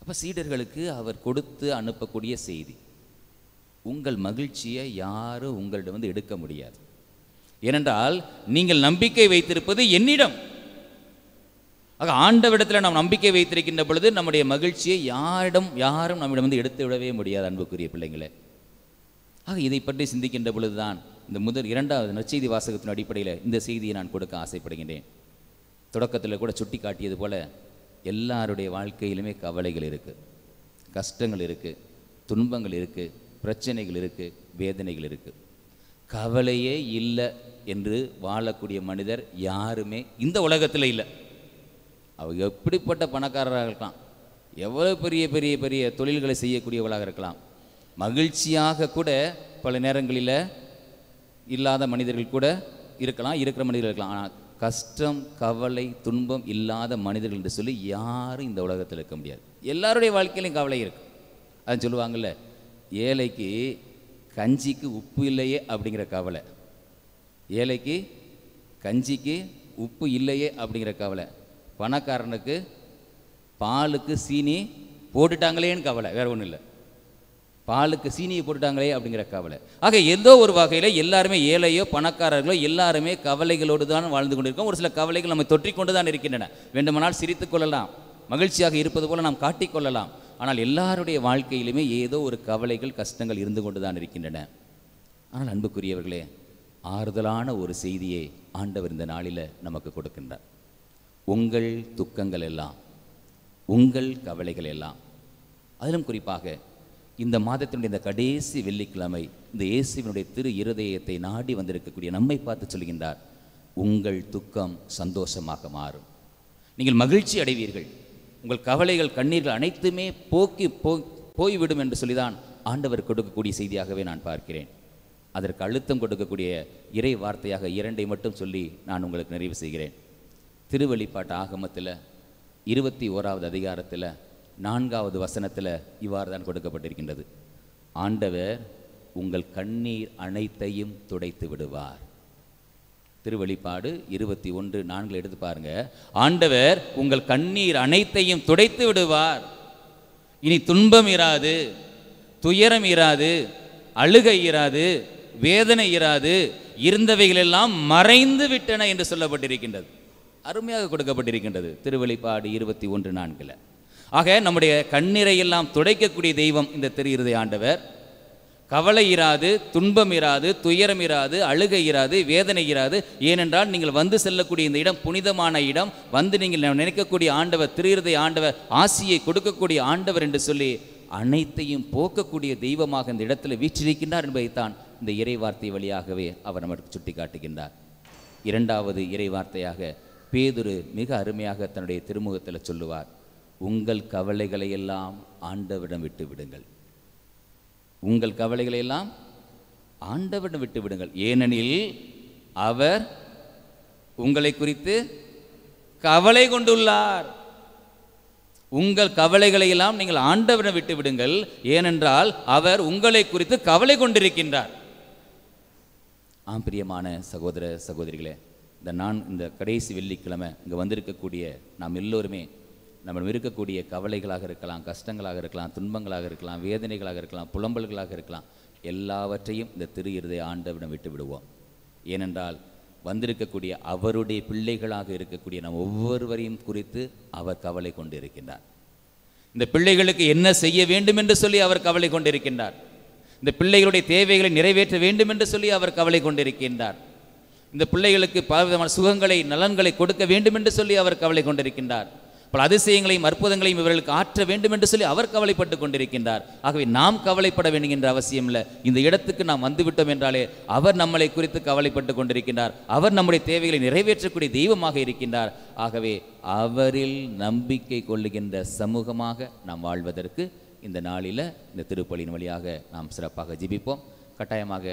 அப்போ சீடர்களுக்கு அவர் கொடுத்து அனுப்பக்கூடிய செய்தி, உங்கள் மகிழ்ச்சியை யாரும் உங்களிடம் எடுக்க முடியாது. ஏனென்றால் நீங்கள் நம்பிக்கை வைத்திருப்பது என்னிடம். ஆக ஆண்டவரிடத்தில் நாம் நம்பிக்கை வைத்திருக்கின்ற பொழுது நம்முடைய மகிழ்ச்சியை யாரும் நம்மிடம் எடுத்து விடவே முடியாது. அன்புக்குரிய பிள்ளைங்களே, ஆக இதை பற்றி சிந்திக்கின்ற பொழுதுதான் இந்த இரண்டாவது நற்செய்தி வாசகத்தின் அடிப்படையில் இந்த செய்தியை நான் கொடுக்க ஆசைப்படுகின்றேன். தொடக்கத்தில் கூட சுட்டி காட்டியது போல எல்லாருடைய வாழ்க்கையிலுமே கவலைகள் இருக்குது, கஷ்டங்கள் இருக்குது, துன்பங்கள் இருக்குது, பிரச்சனைகள் இருக்குது, வேதனைகள் இருக்குது. கவலையே இல்லை என்று வாழக்கூடிய மனிதர் யாருமே இந்த உலகத்தில் இல்லை. அவங்க எப்படிப்பட்ட பணக்காரராக இருக்கலாம், எவ்வளோ பெரிய பெரிய பெரிய தொழில்களை செய்யக்கூடியவர்களாக இருக்கலாம், மகிழ்ச்சியாக கூட பல நேரங்களில் இல்லாத மனிதர்கள் கூட இருக்கலாம், இருக்கிற மனிதர்கள் இருக்கலாம். ஆனால் கஷ்டம், கவலை, துன்பம் இல்லாத மனிதர்கள் என்று சொல்லி யாரும் இந்த உலகத்தில் இருக்க முடியாது. எல்லாருடைய வாழ்க்கையிலையும் கவலை இருக்கு. அது சொல்லுவாங்கள்ல, ஏழைக்கு கஞ்சிக்கு உப்பு இல்லையே அப்படிங்கிற கவலை, ஏழைக்கு கஞ்சிக்கு உப்பு இல்லையே அப்படிங்கிற கவலை, பணக்காரனுக்கு பாலுக்கு சீனி போட்டுட்டாங்களேன்னு கவலை, வேற ஒன்றும் இல்லை, பாலுக்கு சீனியை போட்டுட்டாங்களே அப்படிங்கிற கவலை. ஆக ஏதோ ஒரு வகையில் எல்லாருமே ஏழையோ பணக்காரர்களோ எல்லாருமே கவலைகளோடு தான் வாழ்ந்து கொண்டிருக்கோம். ஒரு சில கவலைகள் நம்ம தொற்றிக்கொண்டு தான் இருக்கின்றன. வேண்டுமானால் சிரித்து கொள்ளலாம், மகிழ்ச்சியாக இருப்பது போல நாம் காட்டிக்கொள்ளலாம். ஆனால் எல்லாருடைய வாழ்க்கையிலுமே ஏதோ ஒரு கவலைகள், கஷ்டங்கள் இருந்து கொண்டு தான் இருக்கின்றன. ஆனால் அன்புக்குரியவர்களே, ஆறுதலான ஒரு செய்தியை ஆண்டவர் இந்த நாளில் நமக்கு கொடுக்கின்றார். உங்கள் துக்கங்கள் எல்லாம், உங்கள் கவலைகள் எல்லாம், அதிலும் குறிப்பாக இந்த மாதத்தினுடைய இந்த கடைசி வெள்ளிக்கிழமை இந்த இயேசுவினுடைய திரு இருதயத்தை நாடி வந்திருக்கக்கூடிய நம்மை பார்த்து சொல்கின்றார், உங்கள் துக்கம் சந்தோஷமாக மாறும், நீங்கள் மகிழ்ச்சி அடைவீர்கள், உங்கள் கவலைகள், கண்ணீர்கள் அனைத்துமே போய்விடும் என்று சொல்லிதான் ஆண்டவர் கொடுக்கக்கூடிய செய்தியாகவே நான் பார்க்கிறேன். அதற்கு அழுத்தம் கொடுக்கக்கூடிய இறை வார்த்தையாக 2 மட்டும் சொல்லி நான் உங்களுக்கு நிறைவு செய்கிறேன். திருவெளிப்பாட்டு ஆகமத்தில் 21வது அதிகாரத்தில் 4வது வசனத்தில் இவ்வாறு தான் கொடுக்கப்பட்டிருக்கின்றது, ஆண்டவர் உங்கள் கண்ணீர் அனைத்தையும் துடைத்து விடுவார். திருவெளிப்பாடு 21:4 எடுத்து பாருங்க. ஆண்டவர் உங்கள் கண்ணீர் அனைத்தையும் துடைத்து விடுவார். இனி துன்பம் இராது, துயரம் இராது, அழுகை இராது, வேதனை இராது, இருந்தவைகள் எல்லாம் மறைந்து விட்டன என்று சொல்லப்பட்டிருக்கின்றது. அருமையாக கொடுக்கப்பட்டிருக்கின்றது திருவெளிப்பாடு 21:4. ஆக நம்முடைய கண்ணீரை எல்லாம் துடைக்கக்கூடிய தெய்வம் இந்த திரு இருதய ஆண்டவர். கவலை இராது, துன்பம் இராது, துயரம் இராது, அழுகை இராது, வேதனை இராது. ஏனென்றால் நீங்கள் வந்து செல்லக்கூடிய இந்த இடம் புனிதமான இடம். வந்து நீங்கள் நினைக்கக்கூடிய ஆண்டவர், திரு இருதய ஆண்டவர், ஆசியை கொடுக்கக்கூடிய ஆண்டவர் என்று சொல்லி அனைத்தையும் போக்கக்கூடிய தெய்வமாக இந்த இடத்துல வீற்றிருக்கின்றார் என்பதைத்தான் இந்த இறை வார்த்தை வழியாகவே அவர் நமக்கு சுட்டி காட்டுகின்றார். 2வது இறை வார்த்தையாக பேதுரு மிக அருமையாக தன்னுடைய திருமுகத்தில் சொல்லுவார், உங்கள் கவலைகளை எல்லாம் ஆண்டவரிடம் விட்டு விடுங்கள், உங்கள் கவலைகளை எல்லாம் ஆண்டவரிடம் விட்டு விடுங்கள், ஏனெனில் அவர் உங்களை குறித்து கவலை கொண்டுள்ளார். உங்கள் கவலைகளை எல்லாம் நீங்கள் ஆண்டவரிடம் விட்டு விடுங்கள், ஏனென்றால் அவர் உங்களை குறித்து கவலை கொண்டிருக்கின்றார். பிரியமான சகோதர சகோதரிகளே, இந்த கடைசி வெள்ளிக்கிழமை இங்கே வந்திருக்கக்கூடிய நாம் எல்லோருமே நம்ம இருக்கக்கூடிய கவலைகளாக இருக்கலாம், கஷ்டங்களாக இருக்கலாம், துன்பங்களாக இருக்கலாம், வேதனைகளாக இருக்கலாம், புலம்பல்களாக இருக்கலாம், எல்லாவற்றையும் இந்த திரு இருதய ஆண்டவரிடம் விட்டு விடுவோம். ஏனென்றால் வந்திருக்கக்கூடிய அவருடைய பிள்ளைகளாக இருக்கக்கூடிய நம் ஒவ்வொருவரையும் குறித்து அவர் கவலை கொண்டு இருக்கின்றார். இந்த பிள்ளைகளுக்கு என்ன செய்ய வேண்டும் என்று சொல்லி அவர் கவலை கொண்டிருக்கின்றார். இந்த பிள்ளைகளுடைய தேவைகளை நிறைவேற்ற வேண்டும் என்று சொல்லி அவர் கவலை கொண்டிருக்கின்றார். இந்த பிள்ளைகளுக்கு பலவிதமான சுகங்களை, நலன்களை கொடுக்க வேண்டும் என்று சொல்லி அவர் கவலை கொண்டிருக்கின்றார். பல அதிசயங்களையும் அற்புதங்களையும் இவர்களுக்கு ஆற்ற வேண்டும் என்று சொல்லி அவர் கவலைப்பட்டு கொண்டிருக்கின்றார். ஆகவே நாம் கவலைப்பட வேண்டும் என்ற அவசியம் இல்லை. இந்த இடத்துக்கு நாம் வந்துவிட்டோம் என்றாலே அவர் நம்மளை குறித்து கவலைப்பட்டு கொண்டிருக்கின்றார். அவர் நம்முடைய தேவைகளை நிறைவேற்றக்கூடிய தெய்வமாக இருக்கின்றார். ஆகவே அவரில் நம்பிக்கை கொள்ளுகின்ற சமூகமாக நாம் வாழ்வதற்கு இந்த நாளில் இந்த திருப்பலியின் வழியாக நாம் சிறப்பாக ஜெபிப்போம். கட்டாயமாக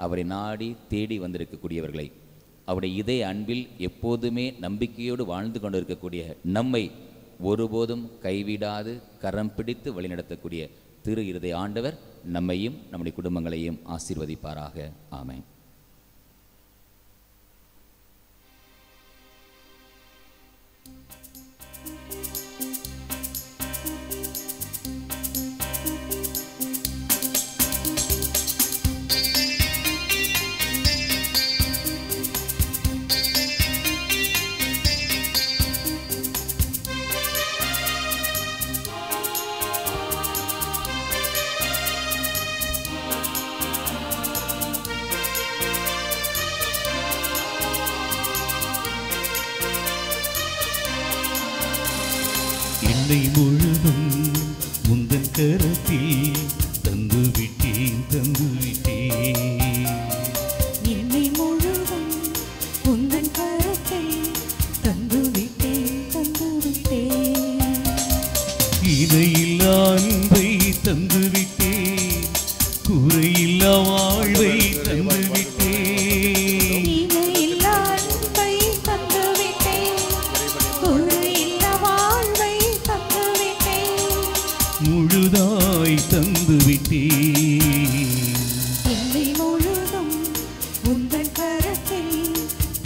அவரை நாடி தேடி வந்திருக்கக்கூடியவர்களை, அவருடைய இதய அன்பில் எப்போதுமே நம்பிக்கையோடு வாழ்ந்து கொண்டிருக்கக்கூடிய நம்மை ஒருபோதும் கைவிடாது கரம் பிடித்து வழிநடத்தக்கூடிய திரு இருதய ஆண்டவர் நம்மையும் நம்முடைய குடும்பங்களையும் ஆசீர்வதிப்பாராக. ஆமென். என்னை முழுதும் உந்தன் கரத்தில் தந்துவிட்டேன் என்னை முழுதும் உந்தன் கரத்தில் தந்துவிட்டேன் இணையில்லா அன்பை தந்துவிட்டேன், குறையில்லா வாழ்வை தந்துவிட்டேன். இணையில்லா அன்பை தந்துவிட்டேன், குறையில்லா வாழ்வை தந்துவிட்டேன். முழுதாய் தந்துவிட்டேன். என்னை முழுதும் உந்தன் கரத்தில்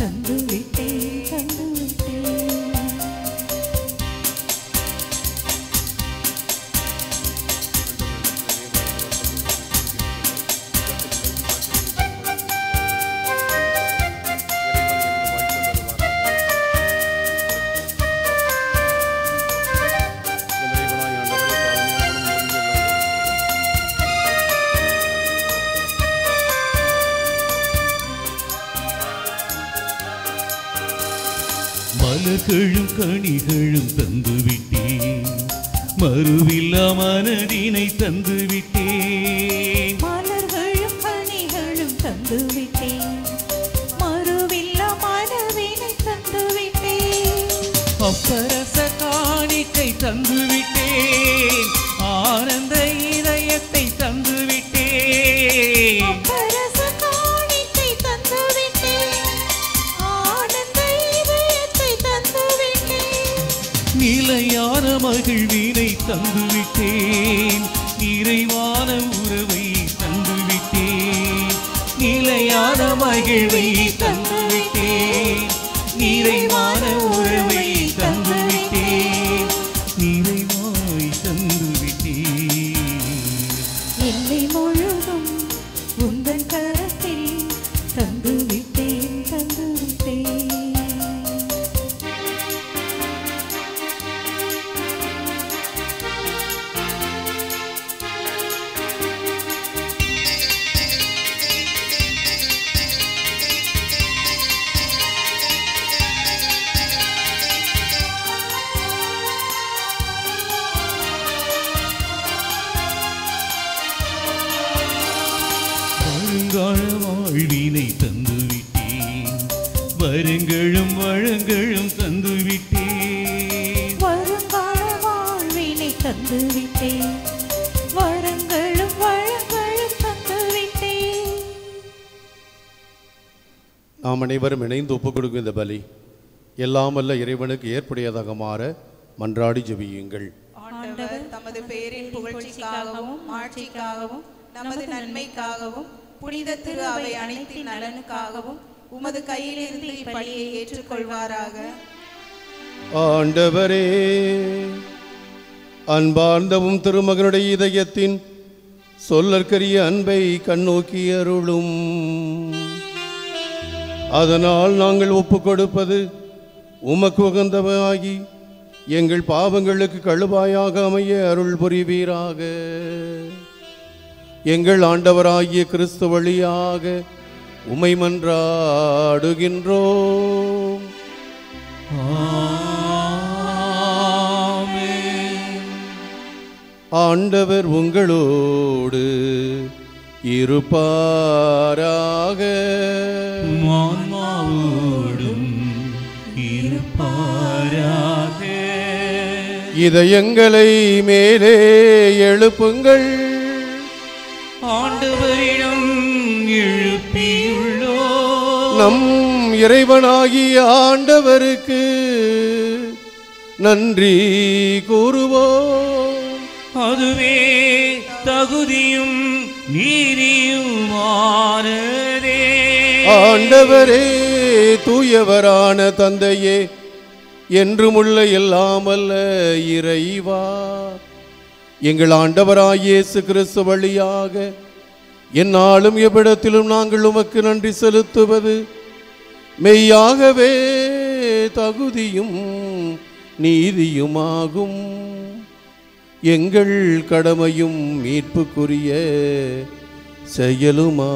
தந்துவிட்டேன். மலர்களும் கனிகளும் தந்துவிட்டேன், மறுவில்லா மனதினை தந்துவிட்டேன். மலர்களும் கனிகளும் தந்துவிட்டேன், மறுவில்லா மனதினை தந்துவிட்டேன். அப்பரச காணிக்கை தந்துவிட்டேன், ஆனந்த இதயத்தை தந்துவிட்டேன். அப்பரச காணிக்கை தந்துவிட்டேன், ஆனந்த இதயத்தை தந்துவிட்டேன். நிலையான மகிழ்வினை தந்துவிட்டேன், நிறைவான உறவை தந்துவிட்டேன். நிலையான மகிழ்வை தந்துவிட்டேன், நிறைவான உறவை தந்துவிட்டேன், நிறைவாய் தந்துவிட்டேன். என்னை முழுதும் உந்தன் கரத்தில் தந்துவிட்டேன். வருங்கால வாழ்வினை தந்துவிட்டேன், வருங்களும் வளங்களும் தந்துவிட்டேன். வருங்கால வாழ்வினை தந்துவிட்டேன், வரங்களும் வளங்களும் தந்துவிட்டேன். நாம் அனைவரும் இணைந்து ஒப்புக் கொடுக்கும் இந்த பலி எல்லாம் வல்ல இறைவனுக்கு ஏற்புடையதாக மாற மன்றாடி ஜெபியுங்கள். ஆண்டவர் தமது பெயரின் புகழ்ச்சிக்காகவும் ஆட்சிக்காகவும் நமது நன்மைக்காகவும் புனித திரு அவை அனைத்தின் நலனுக்காகவும் உமது கையிலிருந்து இப்பலியை ஏற்றுக்கொள்வாராக. ஆண்டவரே, அன்பார்ந்தவும் திருமகனுடைய இதயத்தின் சொல்லற்கரிய அன்பை கண்ணோக்கி அருளும். அதனால் நாங்கள் ஒப்புக் கொடுப்பது உமக்கு உகந்தவாகி எங்கள் பாவங்களுக்கு கழுவாயாக அமைய அருள் புரிவீராக. எங்கள் ஆண்டவராகிய கிறிஸ்து வழியாக உமை மன்றாடுகின்றோம். ஆமென். ஆண்டவர் உங்களோடு இருப்பாராக. ஆன்மாவோடும் இருப்பாராக. இதயங்களை மேலே எழுப்புங்கள். ஆண்டவரிடம் எழுப்பியுள்ளோம். நம் இறைவனாகிய ஆண்டவருக்கு நன்றி கூறுவோம். அதுவே தகுதியும் நீதியுமானதே. ஆண்டவரே, தூயவரான தந்தையே, என்றுமுள்ள எல்லாமல்ல இறைவா, எங்கள் ஆண்டவராகிய இயேசு கிறிஸ்து வழியாக எந்நாளும் எவ்விடத்திலும் நாங்கள் உமக்கு நன்றி செலுத்துவது மெய்யாகவே தகுதியும் நீதியுமாகும். எங்கள் கடமையும் மீட்புக்குரிய செயலுமாகும்.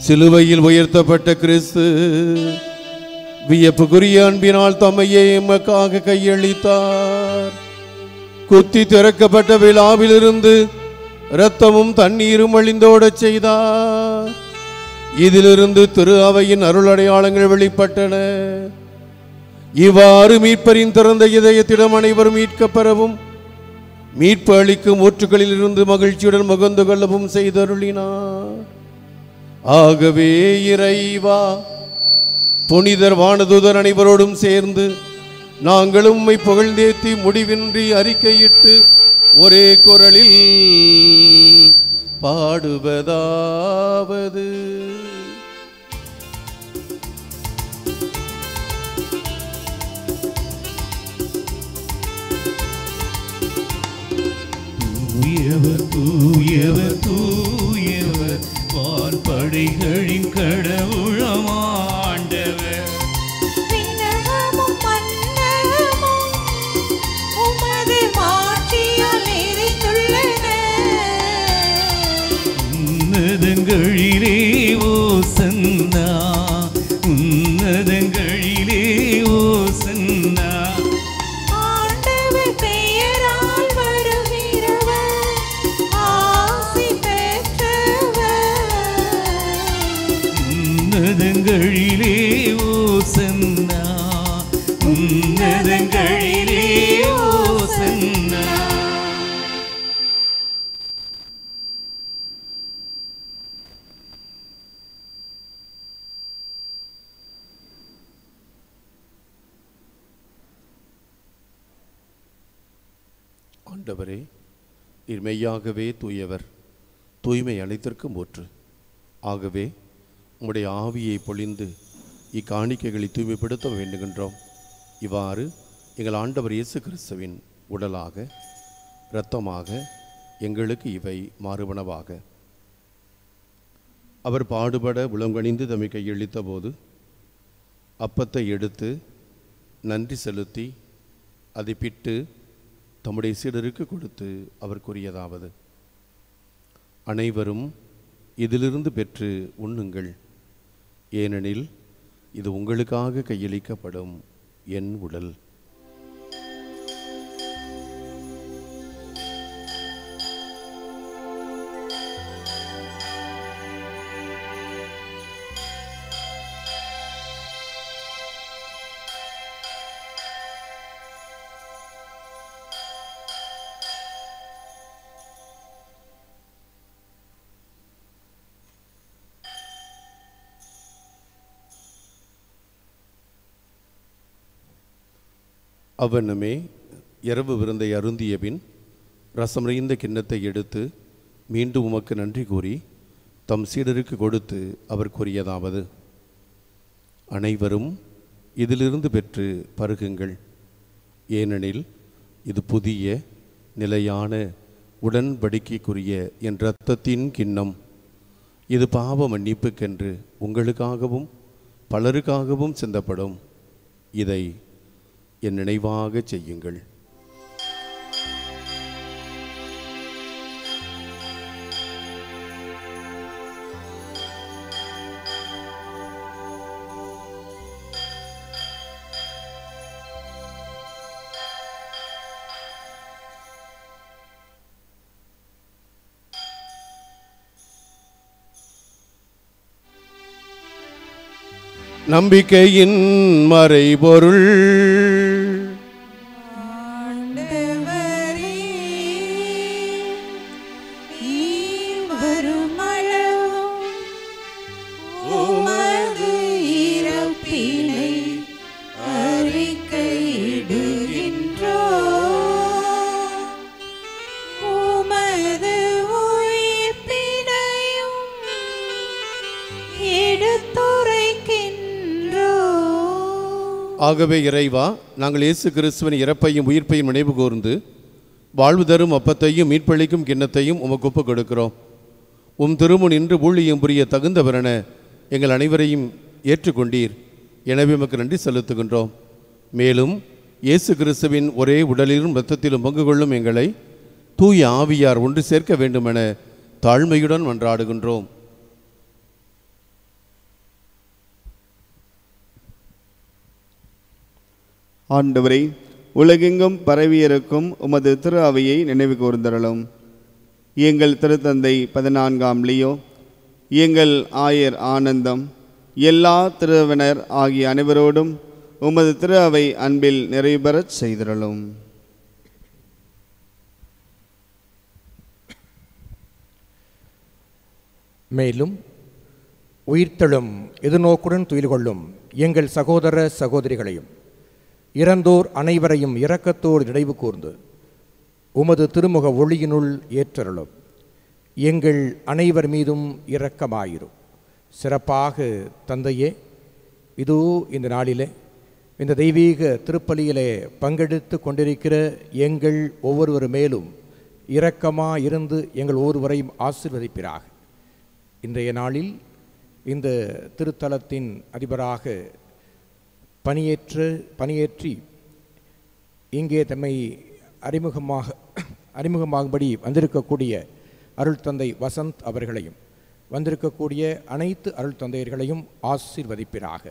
சிலுவையில் உயர்த்தப்பட்ட கிறிஸ்து வியப்புக்குரிய அன்பினால் தம்மையே எமக்காக கையளித்தார். குத்தி திறக்கப்பட்ட விழாவிலிருந்து இரத்தமும் தண்ணீரும் வழிந்தோடச் செய்தார். இதிலிருந்து திரு அவையின் அருளடையாளங்கள் வெளிப்பட்டன. இவ்வாறு மீட்பரின் திறந்த இதயத்திடம் அனைவரும் மீட்கப்பெறவும் மீட்பு அளிக்கும் ஊற்றுகளில் இருந்து மகிழ்ச்சியுடன் மகிழ்ந்து கொள்ளவும் செய்தருளினார். ஆகவே இறைவா, புனிதர் வானதூதர் அனைவரோடும் சேர்ந்து நாங்களும் உம்மை புகழ்ந்தேத்தி முடிவின்றி அறிக்கையிட்டு ஒரே குரலில் பாடுவதாவது: தூயவர் தூயவர் தூயவர் வான்படைகளின் கடவுளம் ஆண்டவர். விண்ணகமும் மண்ணகமும் உமது மாட்சியால் நிறைந்துள்ளன. உன்னதங்களிலே ஓசன்னா, உன்னதங்களிலே ஓசன்னா. ஆண்டவர் பெயரால் வருகிறவர் ஆசி பெற்றவர். உன்னதங்களிலே ஓசன்னா, உன்னதங்களிலே ஓசன்னா. ஆண்டவரே, நீர் மெய்யாகவே தூயவர், தூய்மை அனைத்திற்கும் ஊற்று. ஆகவே உம்முடைய ஆவியை பொழிந்து இக்காணிக்கைகளை தூய்மைப்படுத்த வேண்டுகின்றோம். இவ்வாறு எங்கள் ஆண்டவர் இயேசு கிறிஸ்துவின் உடலாக இரத்தமாக எங்களுக்கு இவை மாறுபனவாக. அவர் பாடுபட உளங்கணிந்து தம்மை கையளித்த போது அப்பத்தை எடுத்து நன்றி செலுத்தி அதை பிட்டு தம்முடைய சீடருக்கு கொடுத்து அவர் கூறியதாவது: அனைவரும் இதிலிருந்து பெற்று உண்ணுங்கள், ஏனெனில் இது உங்களுக்காக கையளிக்கப்படும் என் உடல். அவ்வண்ணமே இரவு விருந்தை அருந்திய பின் ரசம் நிறைந்த கிண்ணத்தை எடுத்து மீண்டும் உமக்கு நன்றி கூறி தம் சீடருக்கு கொடுத்து அவர் கூறியதாவது: அனைவரும் இதிலிருந்து பெற்று பருகுங்கள், ஏனெனில் இது புதிய நிலையான உடன்படிக்கைக்குரிய என் இரத்தத்தின் கிண்ணம். இது பாவ மன்னிப்புக்கென்று உங்களுக்காகவும் பலருக்காகவும் சிந்தப்படும். இதை என் நினைவாக செய்யுங்கள். நம்பிக்கையின் மறைபொருள். ஆண்டவரே, நீர் வருமளவும் உமது இறப்பினை அறிக்கையிடுகின்றோம். உமது உயிர்ப்பினையும் எடுத்துரைக்கின்றோம். ஆகவே இறைவா, நாங்கள் இயேசு கிறிஸ்துவின் இறப்பையும் உயிர்ப்பையும் நினைவு கூர்ந்து வாழ்வு தரும் அப்பத்தையும் மீட்பளிக்கும் கிண்ணத்தையும் உமக்கு ஒப்புக் கொடுக்கிறோம். உம் திருமுன் இன்று ஊழியம் புரிய தகுந்தவரென எங்கள் அனைவரையும் ஏற்றுக்கொண்டீர். எனவே உமக்கு நன்றி செலுத்துகின்றோம். மேலும் இயேசு கிறிஸ்துவின் ஒரே உடலிலும் இரத்தத்திலும் பங்கு கொள்ளும் எங்களை தூய ஆவியார் ஒன்று சேர்க்க வேண்டுமென தாழ்மையுடன் மன்றாடுகின்றோம். ஆண்டவரே, உலகெங்கும் பரவியிருக்கும் உமது திரு அவையை நினைவு கூர்ந்தருளும். எங்கள் திருத்தந்தை 14ஆம் லியோ, எங்கள் ஆயர் ஆனந்தம், எல்லா திருவினர் ஆகிய அனைவரோடும் உமது திரு அவை அன்பில் நிறைவு பெறச் செய்திருளும். மேலும் உயிர்த்தெழும் எதிர்நோக்குடன் துயில் கொள்ளும் எங்கள் சகோதர சகோதரிகளையும் இறந்தோர் அனைவரையும் இரக்கத்தோடு நினைவு கூர்ந்து உமது திருமுக ஒளியினுள் ஏற்றருளும். எங்கள் அனைவர் மீதும் இரக்கமாயிரும். சிறப்பாக தந்தையே, இதோ இந்த நாளிலே இந்த தெய்வீக திருப்பலியிலே பங்கெடுத்து கொண்டிருக்கிற எங்கள் ஒவ்வொருவர் மேலும் இரக்கமாக இருந்து எங்கள் ஒவ்வொருவரையும் ஆசீர்வதிப்பீராக. இன்றைய நாளில் இந்த திருத்தலத்தின் அதிபராக பணியேற்றி இங்கே தம்மை அறிமுகமாகும்படி வந்திருக்கக்கூடிய அருள் தந்தை வசந்த் அவர்களையும் வந்திருக்கக்கூடிய அனைத்து அருள் தந்தையர்களையும் ஆசீர்வதிப்பீராக.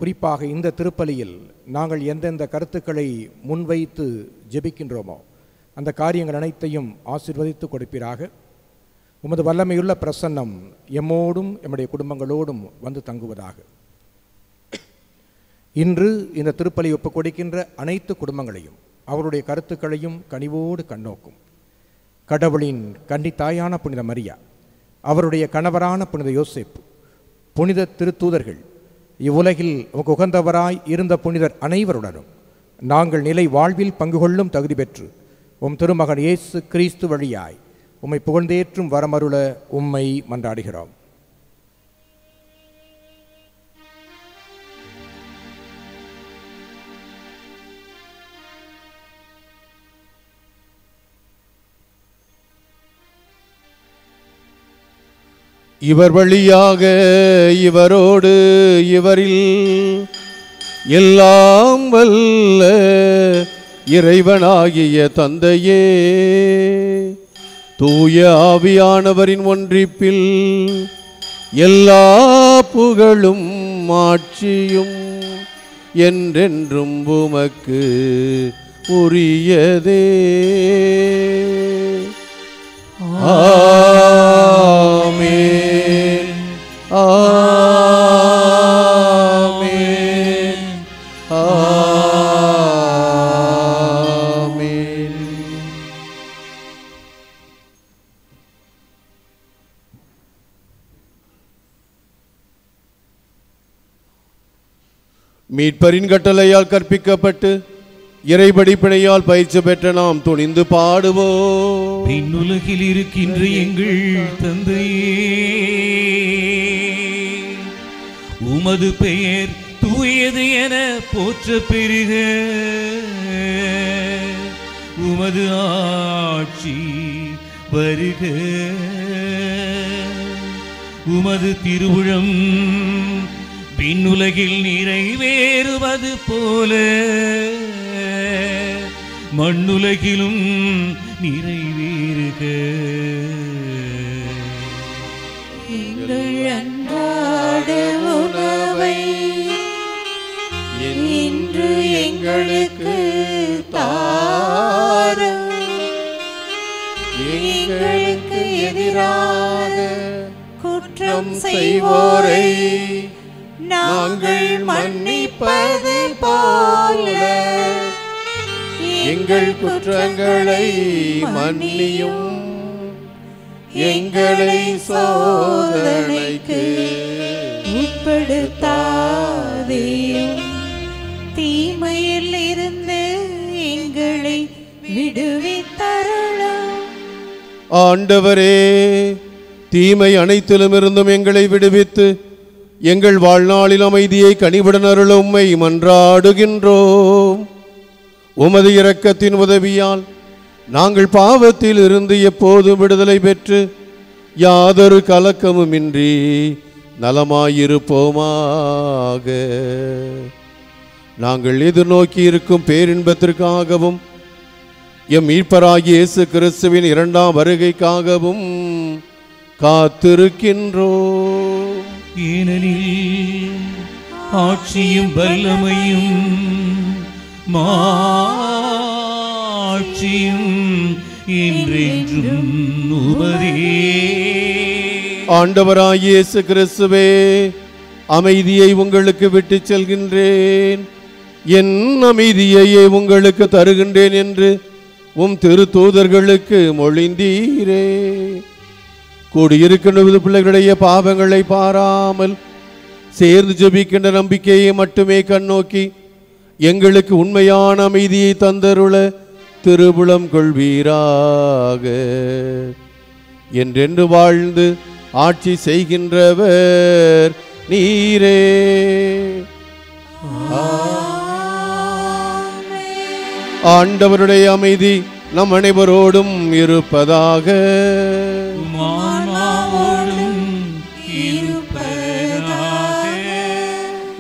குறிப்பாக இந்த திருப்பலியில் நாங்கள் எந்தெந்த கருத்துக்களை முன்வைத்து ஜெபிக்கின்றோமோ அந்த காரியங்கள் அனைத்தையும் ஆசீர்வதித்து கொடுப்பீராக. உமது வல்லமையுள்ள பிரசன்னம் எம்மோடும் எம்முடைய குடும்பங்களோடும் வந்து தங்குவதாக. இன்று இந்த திருப்பலி ஒப்புக் கொடுக்கின்ற அனைத்து குடும்பங்களையும் அவருடைய கருத்துக்களையும் கனிவோடு கண்ணோக்கும். கடவுளின் கன்னித்தாயான புனித மரியா, அவருடைய கணவரான புனித யோசேப்பு, புனித திருத்தூதர்கள், இவ்வுலகில் உமக்கு உகந்தவராய் இருந்த புனிதர் அனைவருடனும் நாங்கள் நிலை வாழ்வில் பங்கு கொள்ளும் தகுதி பெற்று உம் திருமகன் இயேசு கிறிஸ்து வழியாய் உம்மை புகழ்ந்தேற்றும் வரமருள உம்மை மன்றாடுகிறோம். இவர் வழியாக இவரோடு இவரில் எல்லாம் வல்ல இறைவனாகிய தந்தையே, தூய ஆவியானவரின் ஒன்றிப்பில் எல்லா புகழும் ஆட்சியும் என்றென்றும் உமக்கு உரியதே. ஆமென். ஆமென். ஆமென். மீட்பரின் கட்டளையால் கற்பிக்கப்பட்டு இறைபடிப்பினையால் பயிற்சி பெற்ற நாம் துணிந்து பாடுவோம். விண்ணுலகில் இருக்கின்ற எங்கள் தந்தையே, உமது பெயர் தூயது என போற்ற பெறுக. உமது ஆட்சி வருக. உமது திருவுளம் விண்ணுலகில் நிறைவேறுவது போல மண்ணுலகிலும் நிறைவேறுக. எங்கள் அன்றாட உணவை இன்று எங்களுக்கு தாரும். எங்களுக்கு எதிராக குற்றம் செய்வோரை நாங்கள் மன்னிப்பது போல எங்கள் குற்றங்களை மன்னியும், எங்களை சோதனைக்கு உட்படுத்தாதேயும், தீமையில் இருந்து எங்களை விடுவித்தருளும். ஆண்டவரே, தீமை அனைத்திலும் இருந்தும் எங்களை விடுவித்து எங்கள் வாழ்நாளில் அமைதியை கனிவுடன் அருளும் உம்மை மன்றாடுகின்றோம். உமது இரக்கத்தின் உதவியால் நாங்கள் பாவத்தில் இருந்து எப்போதும் விடுதலை பெற்று யாதொரு கலக்கமுமின்றி நலமாயிருப்போமாக. நாங்கள் எதிர்நோக்கி இருக்கும் பேரின்பத்திற்காகவும் எம் மீட்பராகிய இயேசு கிறிஸ்துவின் இரண்டாம் வருகைக்காகவும் காத்திருக்கின்றோம். ஏனெனில் ஆட்சியும் வல்லமையும் மாட்சியும் என்றென்றும் உமதே. ஆண்டவராகிய இயேசு கிறிஸ்துவே, அமைதியை உங்களுக்கு விட்டுச் செல்கின்றேன், என் அமைதியையே உங்களுக்கு தருகின்றேன் என்று உம் திருத்தூதர்களுக்கு மொழிந்தீரே. கூடியிருக்கின்ற பிள்ளைகளுடைய பாவங்களை பாராமல் சேர்ந்து ஜெபிக்கின்ற நம்பிக்கையை மட்டுமே கண்ணோக்கி எங்களுக்கு உண்மையான அமைதியை தந்தருள திருவுளம் கொள்வீராக. என்றென்று வாழ்ந்து ஆட்சி செய்கின்றவர் நீரே. ஆண்டவருடைய அமைதி நம் அனைவரோடும் இருப்பதாக.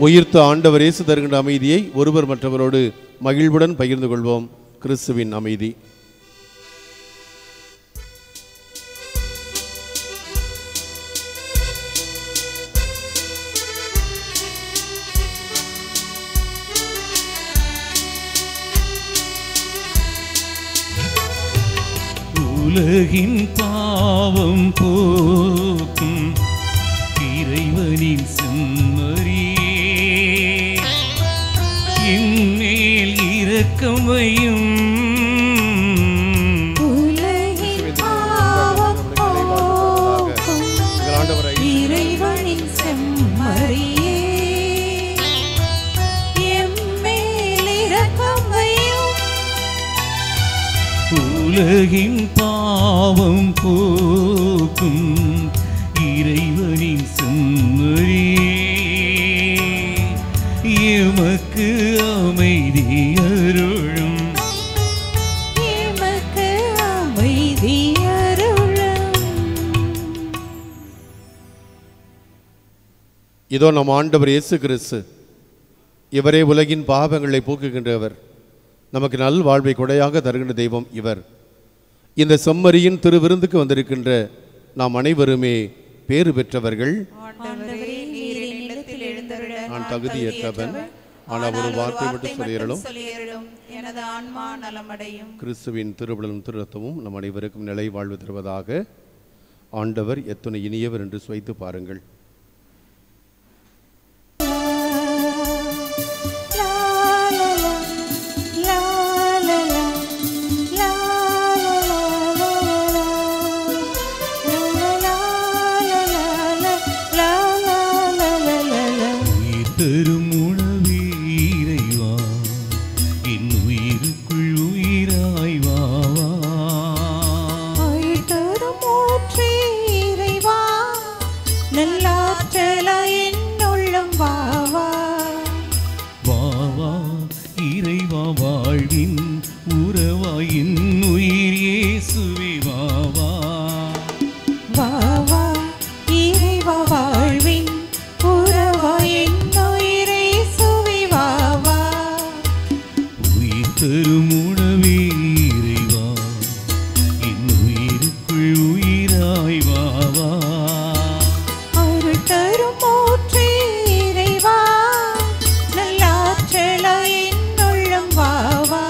உயிர்த்த ஆண்டவர் இயேசு தருகின்ற அமைதியை ஒருவர் மற்றவரோடு மகிழ்வுடன் பகிர்ந்து கொள்வோம். கிறிஸ்துவின் அமைதி. உலகின் பாவம் போக்கும் இறைவனின் செம்மறியே, என்மேல் இரக்கமையும். உலகின் பாவம் போக்கும் இறைவனின் செம்மறியே, எம்மேல் இரக்கமையும். உலகின் பாவம் போக்கும் இறைவனின் செம்மறியே, எமக்கு அமைதி அருளும். எமக்கு அமைதி அருளும். இதோ நம் ஆண்டவர் இயேசு கிறிஸ்து, இவரே உலகின் பாவங்களை போக்குகின்றவர், நமக்கு நல் வாழ்வை கொடையாக தருகின்ற தெய்வம் இவர். இந்த செம்மறியின் திருவிருந்துக்கு வந்திருக்கின்ற நாம் அனைவருமே பேறு பெற்றவர்கள். நான் தகுதியற்றவன், ஆனால் ஒரு வார்த்தை மட்டும் சொல்லியறலும் எனது ஆன்மா நலமடையும். கிறிஸ்துவின் திருவுடலும் திருரத்தமும் நம் அனைவருக்கும் நிலை வாழ்வு தருவதாக. ஆண்டவர் எத்தனை இனியவர் என்று சுவைத்து பாருங்கள். தரும் உணவே இறைவா, என் உயிருக்குள் உயிராய் வா. தரும் ஊற்றே இறைவா, நல்லாற்றலாய் என்னுள்ளம் வா வா. வா வா இறைவா, வாழ்வின் உறவாய் என் உயிர் இயேசுவே வா வா. வா வா இறைவா, வாழ்வின் உறவாய் என் உயிர் இயேசுவே வா வா. உயிர் தரும் உணவே இறைவா, என் உயிருக்குள் உயிராய் வா வா. அருள் தரும் ஊற்றே இறைவா, நல்லாற்றலாய் என்னுள்ளம் வா வா.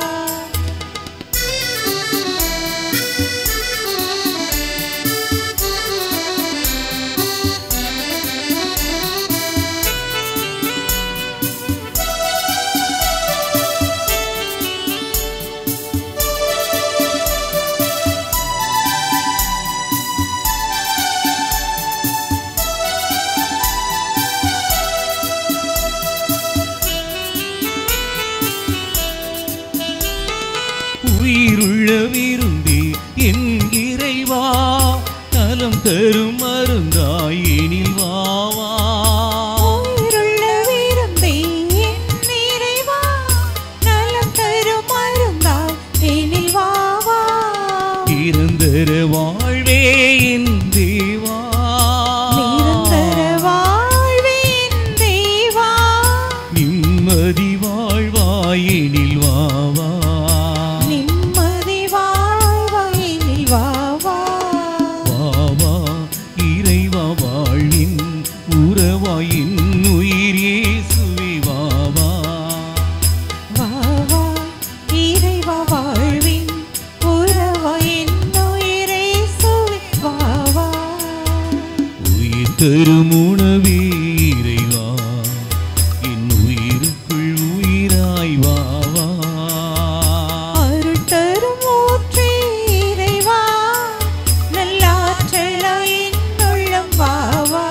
உயிருள்ள விருந்தே என் இறைவா நலம் தரும் மருந்தாயினில் வாவா உயிருள்ள விருந்தே என் இறைவா நலம் தரும் மருந்தாய் எனில் வாவா நிரந்தர வாழ்வே என் தேவா நிரந்தர வாழ்வே என் தேவா நிம்மதி வாழ்வாயினில் வாவா நிம்மதி வாழ்வாய் எனில் வாவா வாவா இறைவா வாழ்வின் உறவாயின் உயிர் இயேசுவே வாவா வாவா இறைவா வாழ்வின் உறவாய் என் உயிரே சுவை வாவா உயிர் தரும் உணவே இறைவா என் உயிருக்குள் உயிராய் வாவா அருள் தரும் ஊற்றே இறைவா நல்லாற்றலாய் என் உள்ளம் வாவா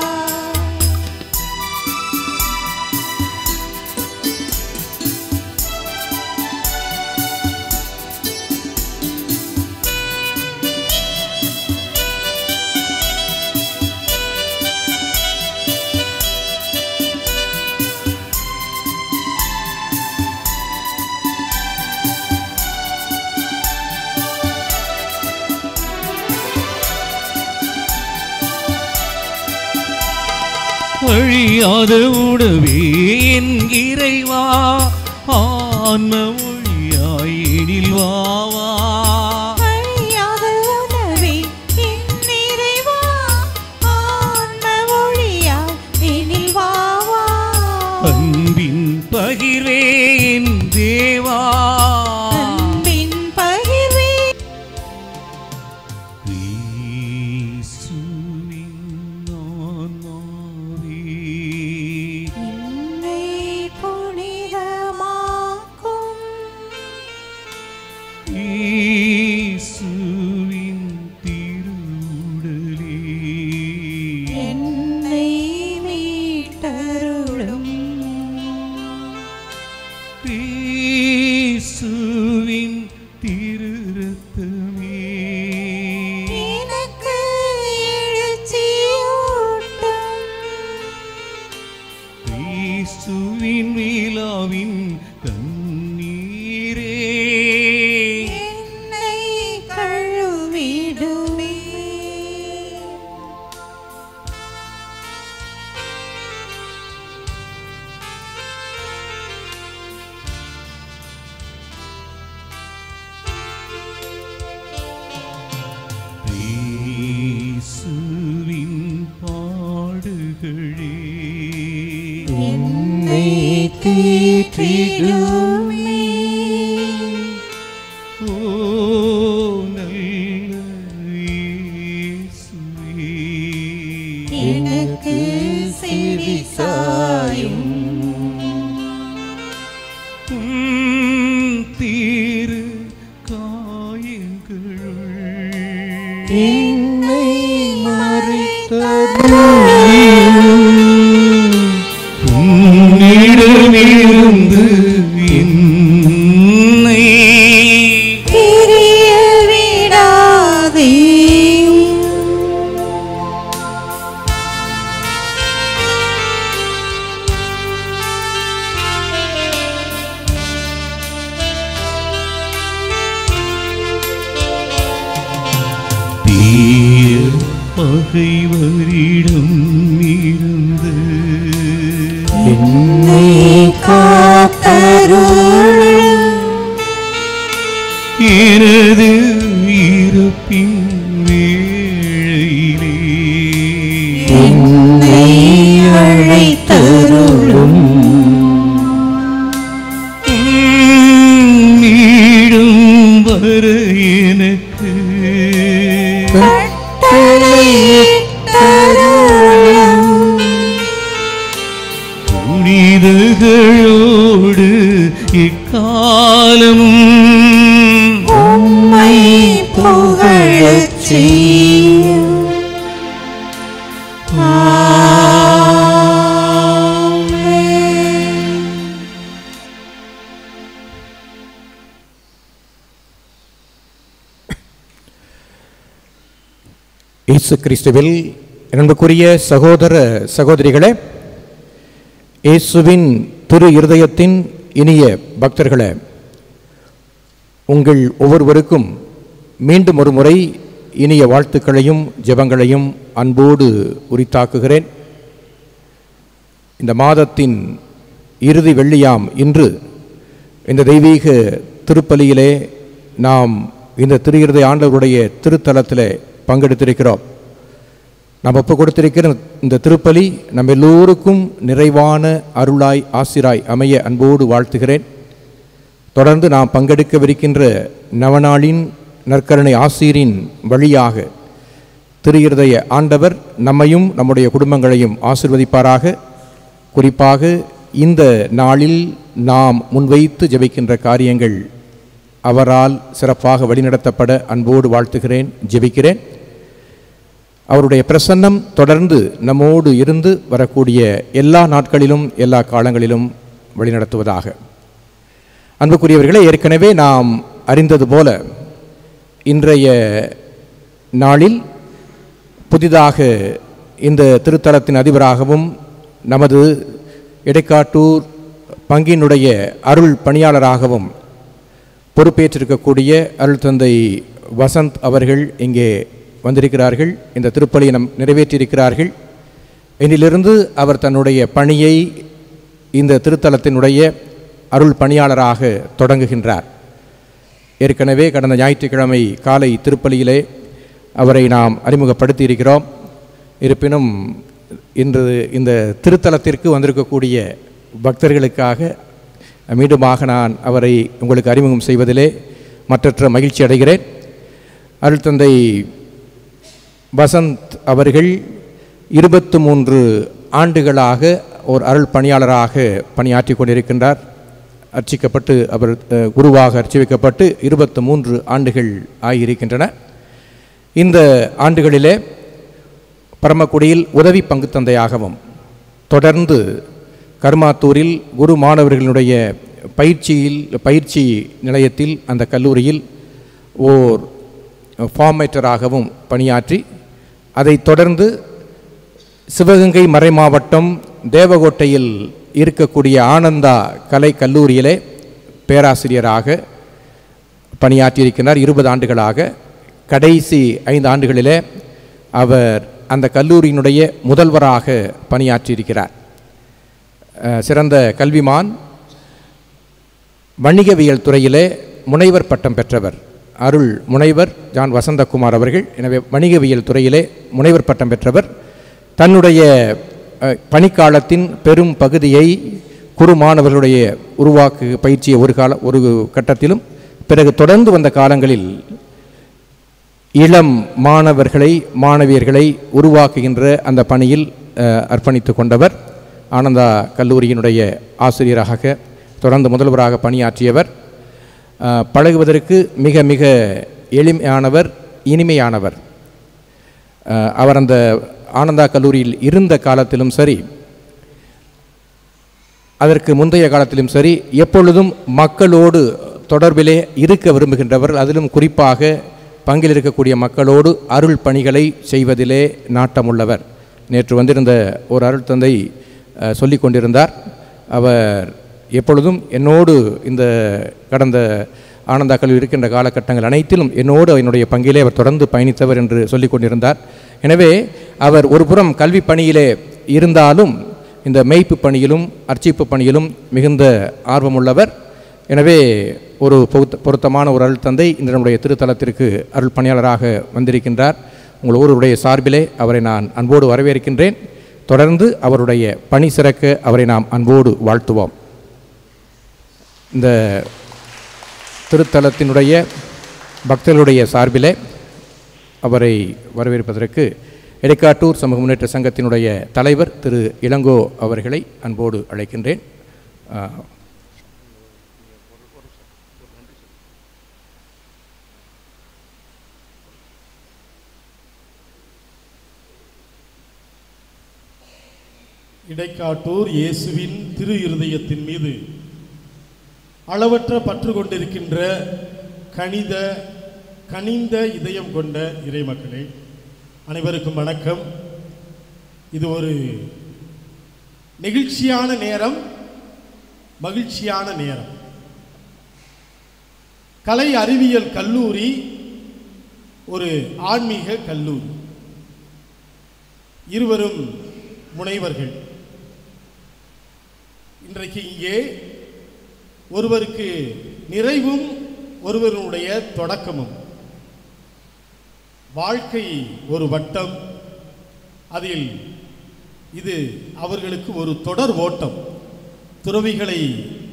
அழியாத உணவே என் இறைவா ஆன்ம ஒளியாயினில் வாவா அழியாத உணவே என் இறைவா ஆன்ம ஒளியாய் எனில் வாவா அன்பின் பகிர்வே என் தேவா அன்பின் பகிர்வே இயேசுவின் ஆன்மாவே, என்னை புனிதமாக்கும் இயேசுவின் திருவுடலே, என்னை மீட்டருளும் இயேசுவின் திரு ரத்தமே, எனக்கு எழுச்சியூட்டும் இயேசுவின் விழாவின் தண்ணீரே, என்னை கழுவிடுமே இயேசுவின் பாடுகளே, என்னை தேற்றிடுமே ஓ நல்ல இயேசுவே, எனக்கு செவிசாயும் திரு காயங்களுள் என்னை உன்னிடமிருந்து என்னை பிரிய விடாதே தீய பகைவரிடம் இருந்து என்னை காத்தருளும் எனது இறப்பின் வேளையிலே என்னை அழைத்தருளும் மீடும் வர எனக்கு கட்டளையிட்டருளும் புனிதர்களோடு இக்காலமும் உம்மை புகழச் செய்யும் ஆமென். இயேசு கிறிஸ்துவில் அன்புக்குரிய சகோதர சகோதரிகளே, இயேசுவின் திரு இருதயத்தின் இனிய பக்தர்களே, உங்கள் ஒவ்வொருவருக்கும் மீண்டும் ஒரு முறை இனிய வாழ்த்துக்களையும் ஜெபங்களையும் அன்போடு உரித்தாக்குகிறேன். இந்த மாதத்தின் இறுதி வெள்ளியாம் இன்று இந்த தெய்வீக திருப்பலியிலே நாம் இந்த திரு இருதய ஆண்டவருடைய திருத்தலத்தில் பங்கெடுத்திருக்கிறோம். நாம் ஒப்பு கொடுத்திருக்கிற இந்த திருப்பலி நம்ம எல்லோருக்கும் நிறைவான அருளாய் ஆசிராய் அமைய அன்போடு வாழ்த்துகிறேன். தொடர்ந்து நாம் பங்கெடுக்கவிருக்கின்ற நவநாளின் நற்கருணை ஆசீரின் வழியாக திரு இருதய ஆண்டவர் நம்மையும் நம்முடைய குடும்பங்களையும் ஆசீர்வதிப்பாராக. குறிப்பாக இந்த நாளில் நாம் முன்வைத்து ஜெபிக்கின்ற காரியங்கள் அவரால் சிறப்பாக வழிநடத்தப்பட அன்போடு வாழ்த்துகிறேன், ஜெபிக்கிறேன். அவருடைய பிரசன்னம் தொடர்ந்து நம்மோடு இருந்து வரக்கூடிய எல்லா நாட்களிலும் எல்லா காலங்களிலும் வழிநடத்துவதாக. அன்புக்குரியவர்களே, ஏற்கனவே நாம் அறிந்தது போல இன்றைய நாளில் புதிதாக இந்த திருத்தலத்தின் அதிபராகவும் நமது இடைக்காட்டூர் பங்கினுடைய அருள் பணியாளராகவும் பொறுப்பேற்றிருக்கக்கூடிய அருள் தந்தை வசந்த் அவர்கள் இங்கே வந்திருக்கிறார்கள். இந்த திருப்பலியை நிறைவேற்றியிருக்கிறார்கள். இதிலிருந்து அவர் தன்னுடைய பணியை இந்த திருத்தலத்தினுடைய அருள் பணியாளராக தொடங்குகின்றார். ஏற்கனவே கடந்த ஞாயிற்றுக்கிழமை காலை திருப்பலியிலே அவரை நாம் அறிமுகப்படுத்தி இருக்கிறோம். இருப்பினும் இன்று இந்த திருத்தலத்திற்கு வந்திருக்கக்கூடிய பக்தர்களுக்காக மீண்டுமாக நான் அவரை உங்களுக்கு அறிமுகம் செய்வதிலே மற்றற்ற மகிழ்ச்சி அடைகிறேன். அருள் தந்தை வசந்த் அவர்கள் 23 ஆண்டுகளாக ஒரு அருள் பணியாளராக பணியாற்றி கொண்டிருக்கின்றார். அர்ச்சிக்கப்பட்டு அவர் குருவாக அர்ச்சிக்கப்பட்டு 23 ஆண்டுகள் ஆகியிருக்கின்றன. இந்த ஆண்டுகளிலே பரமக்குடியில் உதவி பங்கு தந்தையாகவும் தொடர்ந்து கர்மாத்தூரில் குரு மாணவர்களுடைய பயிற்சி நிலையத்தில் அந்த கல்லூரியில் ஓர் ஃபார்மேட்டராகவும் பணியாற்றி, அதைத் தொடர்ந்து சிவகங்கை மறை மாவட்டம் தேவகோட்டையில் இருக்கக்கூடிய ஆனந்தா கலை கல்லூரியிலே பேராசிரியராக பணியாற்றியிருக்கிறார் 20 ஆண்டுகளாக. கடைசி 5 ஆண்டுகளிலே அவர் அந்த கல்லூரியினுடைய முதல்வராக பணியாற்றியிருக்கிறார். சிறந்த கல்விமான், வணிகவியல் துறையிலே முனைவர் பட்டம் பெற்றவர் அருள் முனைவர் ஜான் வசந்தகுமார் அவர்கள். எனவே வணிகவியல் துறையிலே முனைவர் பட்டம் பெற்றவர். தன்னுடைய பணிக்காலத்தின் பெரும் பகுதியை குரு மாணவர்களுடைய உருவாக்கு பயிற்சியை ஒரு கட்டத்திலும், பிறகு தொடர்ந்து வந்த காலங்களில் இளம் மாணவியர்களை உருவாக்குகின்ற அந்த பணியில் அர்ப்பணித்து கொண்டவர். ஆனந்தா கல்லூரியினுடைய ஆசிரியராக தொடர்ந்து முதல்வராக பணியாற்றியவர். பழகுவதற்கு மிக மிக எளிமையானவர், இனிமையானவர். அவர் அந்த ஆனந்தா கல்லூரியில் இருந்த காலத்திலும் சரி, அதற்கு முந்தைய காலத்திலும் சரி, எப்பொழுதும் மக்களோடு தொடர்பிலே இருக்க விரும்புகின்றவர். அதிலும் குறிப்பாக பங்கில் இருக்கக்கூடிய மக்களோடு அருள் பணிகளை செய்வதிலே நாட்டமுள்ளவர். நேற்று வந்திருந்த ஒரு அருள் தந்தை சொல்லி கொண்டிருந்தார். அவர் எப்பொழுதும் என்னோடு இந்த கடந்த ஆனந்தா கல்லூரி இருக்கின்ற காலகட்டங்கள் அனைத்திலும் என்னோடு என்னுடைய பங்கிலே அவர் தொடர்ந்து பயணித்தவர் என்று சொல்லி கொண்டிருந்தார். எனவே அவர் ஒரு புறம் கல்வி பணியிலே இருந்தாலும் இந்த மெய்ப்பு பணியிலும் அர்ச்சிப்பு பணியிலும் மிகுந்த ஆர்வமுள்ளவர். எனவே ஒரு பொருத்தமான ஒரு அருள் தந்தை இந்த நம்முடைய திருத்தலத்திற்கு அருள் பணியாளராக வந்திருக்கின்றார். உங்கள் ஒருவருடைய சார்பிலே அவரை நான் அன்போடு வரவேற்கின்றேன். தொடர்ந்து அவருடைய பணி சிறக்க அவரை நாம் அன்போடு வாழ்த்துவோம். இந்த திருத்தலத்தினுடைய பக்தர்களுடைய சார்பிலே அவரை வரவேற்பதற்கு இடைக்காட்டூர் சமூக முன்னேற்ற சங்கத்தினுடைய தலைவர் திரு இளங்கோ அவர்களை அன்போடு அழைக்கின்றேன். இடைக்காட்டூர் இயேசுவின் திரு இருதயத்தின் மீது அளவற்ற பற்று கொண்டிருக்கின்ற கனிந்த இதயம் கொண்ட இறைமக்களே, அனைவருக்கும் வணக்கம். இது ஒரு நெகிழ்ச்சியான நேரம், மகிழ்ச்சியான நேரம். கலை அறிவியல் கல்லூரி ஒரு ஆன்மீக கல்லூரி. இருவரும் முனைவர்கள். இன்றைக்கு இங்கே ஒருவருக்கு நிறைவும் ஒருவருடைய தொடக்கமும். வாழ்க்கை ஒரு வட்டம், அதில் இது அவர்களுக்கு ஒரு தொடர் ஓட்டம். துறவிகளை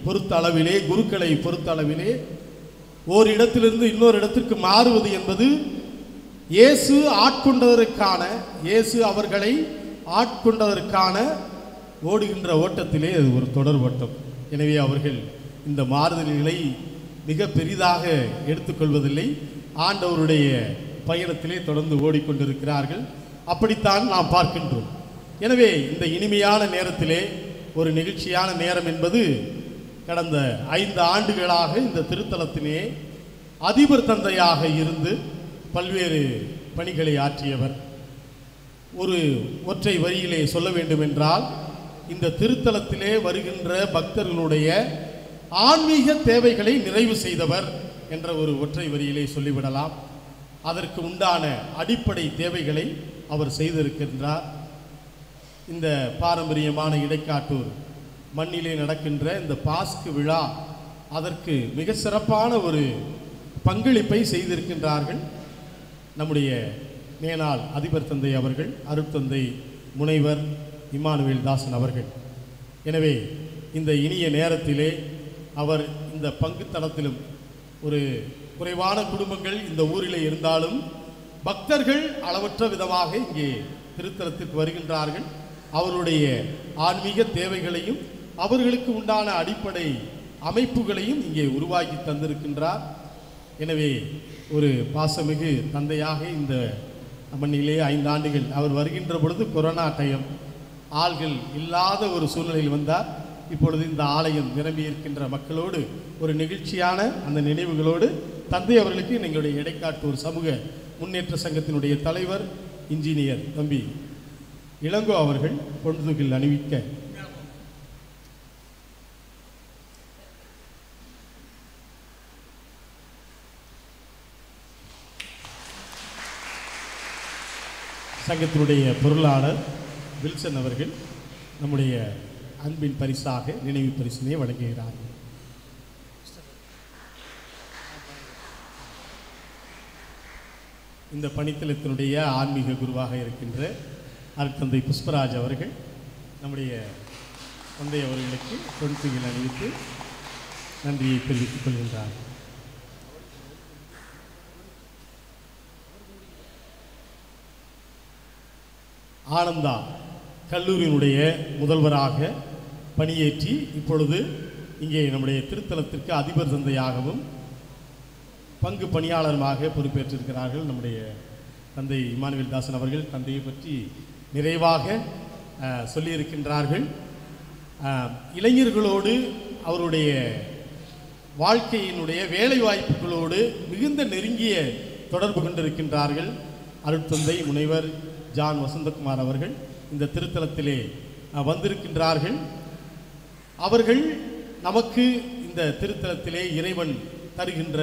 பொறுத்த அளவிலே, குருக்களை பொறுத்த அளவிலே ஓரிடத்திலிருந்து இன்னொரு இடத்திற்கு மாறுவது என்பது இயேசு அவர்களை ஆட்கொண்டதற்கான ஓடுகின்ற ஓட்டத்திலே அது ஒரு தொடர் ஓட்டம். எனவே அவர்கள் இந்த மாறுதல்களை மிக பெரிதாக எடுத்துக்கொள்வதில்லை. ஆண்டவருடைய பயணத்திலே தொடர்ந்து ஓடிக்கொண்டிருக்கிறார்கள். அப்படித்தான் நாம் பார்க்கின்றோம். எனவே இந்த இனிமையான நேரத்திலே ஒரு நெகிழ்ச்சியான நேரம் என்பது, கடந்த 5 ஆண்டுகளாக இந்த திருத்தலத்திலே அதிபர் தந்தையாக இருந்து பல்வேறு பணிகளை ஆற்றியவர். ஒரு ஒற்றை வரியிலே சொல்ல வேண்டும் என்றால், இந்த திருத்தலத்திலே வருகின்ற பக்தர்களுடைய ஆன்மீக தேவைகளை நிறைவு செய்தவர் என்ற ஒரு ஒற்றை வரியிலே சொல்லிவிடலாம். அதற்கு உண்டான அடிப்படை தேவைகளை அவர் செய்திருக்கின்றார். இந்த பாரம்பரியமான இடைக்காட்டூர் மண்ணிலே நடக்கின்ற இந்த பாஸ்கு விழா, அதற்கு மிக சிறப்பான ஒரு பங்களிப்பை செய்திருக்கின்றார்கள் நம்முடைய மேனாள் அதிபர் தந்தை அவர்கள், அருட்தந்தை முனைவர் இம்மானுவேல் தாசன் அவர்கள். எனவே இந்த இனிய நேரத்திலே அவர் இந்த பங்கு தளத்திலும், ஒரு குறைவான குடும்பங்கள் இந்த ஊரிலே இருந்தாலும் பக்தர்கள் அளவற்ற விதமாக இங்கே திருத்தலத்திற்கு வருகின்றார்கள். அவருடைய ஆன்மீக தேவைகளையும் அவர்களுக்கு உண்டான அடிப்படை அமைப்புகளையும் இங்கே உருவாக்கி தந்திருக்கின்றார். எனவே ஒரு பாசமிகு தந்தையாக இந்த மண்ணிலே 5 ஆண்டுகள் அவர் வருகின்ற பொழுது கொரோனா டைம், ஆள்கள் இல்லாத ஒரு சூழ்நிலையில் வந்தார். இப்பொழுது இந்த ஆலயம் நிரம்பி இருக்கின்ற மக்களோடு ஒரு நெகிழ்ச்சியான அந்த நினைவுகளோடு தந்தை அவர்களுக்கு எங்களுடைய இடைக்காட்டூர் சமூக முன்னேற்ற சங்கத்தினுடைய தலைவர் இன்ஜினியர் தம்பி இளங்கோ அவர்கள் பொன்துகில் அணிவிக்க சங்கத்தினுடைய பொருளாளர் வில்சன் அவர்கள் நம்முடைய அன்பின் பரிசாக நினைவு பரிசினை வழங்குகிறார்கள். இந்த பணித்தளத்தினுடைய ஆன்மீக குருவாக இருக்கின்ற அருட்தந்தை புஷ்பராஜ் அவர்கள் நம்முடைய தந்தை அவர்களுக்கு பொன்துகில் அணிவித்து நன்றியை தெரிவித்துக் கொள்கின்றார். ஆனந்தா கல்லூரியினுடைய முதல்வராக பணியேற்றி இப்பொழுது இங்கே நம்முடைய திருத்தலத்திற்கு அதிபர் தந்தையாகவும் பங்கு பணியாளருமாக பொறுப்பேற்றிருக்கிறார்கள் நம்முடைய தந்தை இம்மானுவேல் தாசன் அவர்கள். தந்தையை பற்றி நிறைவாக சொல்லியிருக்கின்றார்கள். இளைஞர்களோடு, அவருடைய வாழ்க்கையினுடைய வேலை வாய்ப்புகளோடு மிகுந்த நெருங்கிய தொடர்பு கொண்டிருக்கின்றார்கள். அருட்தந்தை முனைவர் ஜான் வசந்தகுமார் அவர்கள் இந்த திருத்தலத்திலே வந்திருக்கின்றார்கள். அவர்கள் நமக்கு இந்த திருத்தலத்திலே இறைவன் தருகின்ற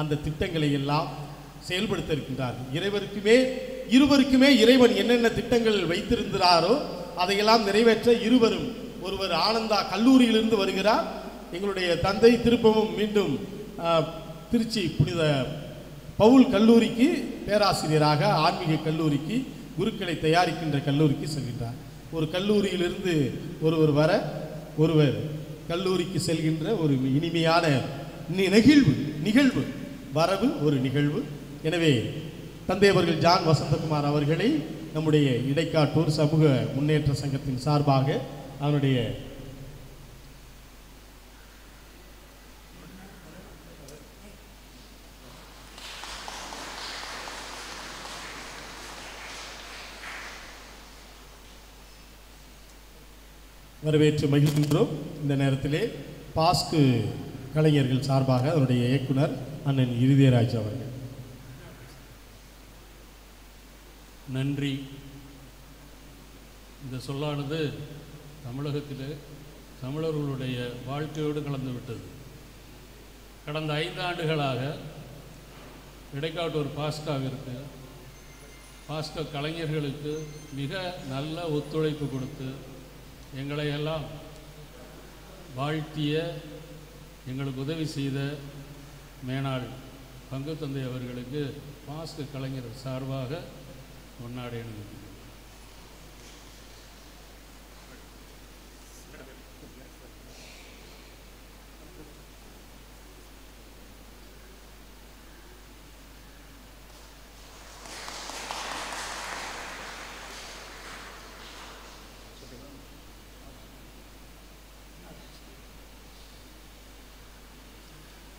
அந்த திட்டங்களை எல்லாம் செயல்படுத்த இருக்கின்றார்கள். இருவருக்குமே இறைவன் என்னென்ன திட்டங்கள் வைத்திருந்தாரோ அதையெல்லாம் நிறைவேற்ற இருவரும், ஒருவர் ஆனந்தா கல்லூரியிலிருந்து வருகிறார். எங்களுடைய தந்தை திருப்பமும் மீண்டும் திருச்சி புனித பவுல் கல்லூரிக்கு பேராசிரியராக, ஆன்மீக கல்லூரிக்கு, குருக்களை தயாரிக்கின்ற கல்லூரிக்கு செல்கின்றார். ஒரு கல்லூரியிலிருந்து ஒருவர் வர, ஒருவர் கல்லூரிக்கு செல்கின்ற ஒரு இனிமையான நிகழ்வு வரவு ஒரு நிகழ்வு. எனவே தந்தை அவர்கள் ஜான் வசந்தகுமார் அவர்களை நம்முடைய இடைக்காட்டூர் சமூக முன்னேற்ற சங்கத்தின் சார்பாக அவனுடைய வரவேற்று மகிழ்கின்றோம். இந்த நேரத்திலே பாஸ்கு கலைஞர்கள் சார்பாக அவருடைய இயக்குனர் அண்ணன் இருதயராஜ் அவர்கள். நன்றி இந்த சொல்லானது தமிழகத்தில் தமிழர்களுடைய வாழ்க்கையோடு கலந்துவிட்டது. கடந்த 5 ஆண்டுகளாக இடைக்காட்டூர் பாஸ்காவிற்கு பாஸ்கா கலைஞர்களுக்கு மிக நல்ல ஒத்துழைப்பு கொடுத்து எங்களை எல்லாம் வாழ்த்திய எங்களுக்கு உதவி செய்த மேனாள் பங்கு தந்தை அவர்களுக்கு பாஸ்கா கலைஞர் சார்பாக பொன்னாடை அணிவிக்கிறேன்.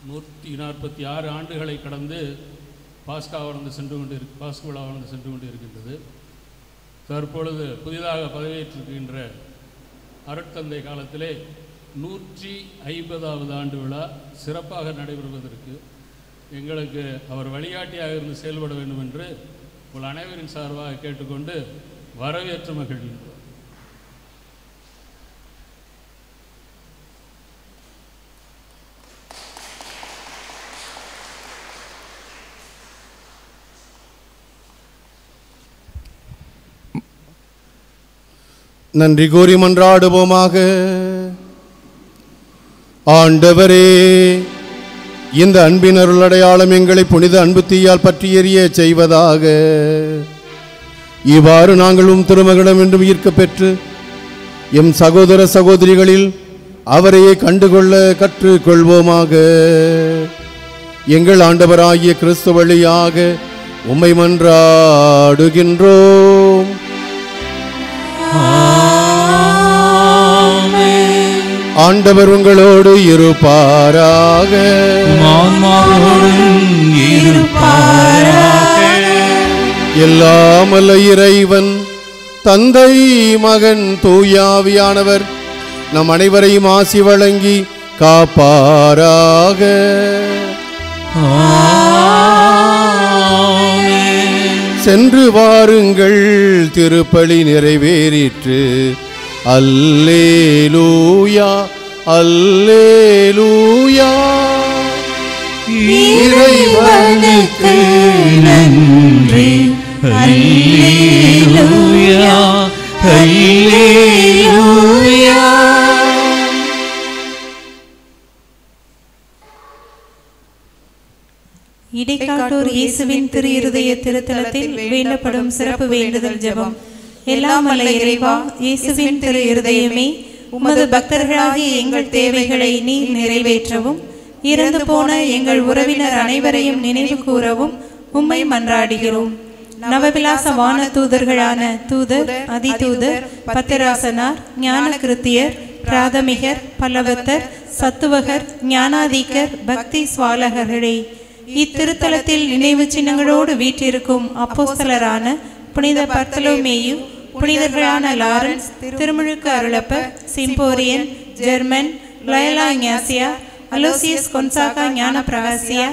நூற்றி 46 ஆண்டுகளை கடந்து பாஸ்கா விழாவானது சென்று கொண்டு இருக்கின்றது. தற்பொழுது புதிதாக பதவியேற்றிருக்கின்ற அருட்தந்தை காலத்திலே 150வது ஆண்டு விழா சிறப்பாக நடைபெறுவதற்கு எங்களுக்கு அவர் வழிகாட்டியாக இருந்து செயல்பட வேண்டும் என்று உங்கள் அனைவரின் சார்பாக கேட்டுக்கொண்டு வரவேற்று மகிழ்கின்றோம். நன்றி கூறி மன்றாடுவோமாக. ஆண்டவரே, இந்த அன்பின் அருளடையாளம் எங்களை புனித அன்பு தீயால் பற்றி எரிய செய்வதாக. இவ்வாறு நாங்களும் திருமகனம் என்றும் ஈர்க்க பெற்று எம் சகோதர சகோதரிகளில் அவரையே கண்டுகொள்ள கற்றுக்கொள்வோமாக. எங்கள் ஆண்டவராகிய கிறிஸ்து வழியாக உம்மை மன்றாடுகின்றோம். ஆண்டவர் உங்களோடு இருப்பாராக. எல்லாம் வல்ல இறைவன் தந்தை மகன் தூயாவியானவர் நம் அனைவரையும் ஆசி வழங்கி காப்பாராக. சென்று வாருங்கள், திருப்பலி நிறைவேறிற்று. அல்லேலூயா அல்லேலூயா. இறைவனுக்கு நன்றி. அல்லேலூயா அல்லேலூயா. இடைக்காட்டூர் இயேசுவின் திரு இருதய திருத்தலத்தில் வேண்டப்படும் சிறப்பு வேண்டுதல் ஜெபம். எல்லாம் வல்ல இறைவா, இயேசுவின் திரு இருதயமே, உமது பக்தர்களாகிய எங்கள் தேவைகளை நீர் நிறைவேற்றவும், இறந்து போன எங்கள் உறவினர் அனைவரையும் நினைவு கூறவும் உம்மை மன்றாடுகிறோம். நவவிலாச வான தூதர்களான தூதர், அதிதூதர், பத்திராசனார், ஞான கிருத்தியர், பிராதமிகர், பல்லவத்தர், சத்துவகர், ஞானாதிக்கர், பக்தி சுவாலகர்களே, இத்திருத்தலத்தில் நினைவு சின்னங்களோடு வீற்றிருக்கும் அப்போஸ்தலரான புனித பர்த்தலோமேயு, புனிதர்களான லாரன்ஸ், திருமுழுக்கு அருளப்பர், சிம்போரியன், ஜெர்மன், லயலா இஞ்ஞாசியா, அலோசியஸ் கொன்சாகா ஞான பிரகாசியா,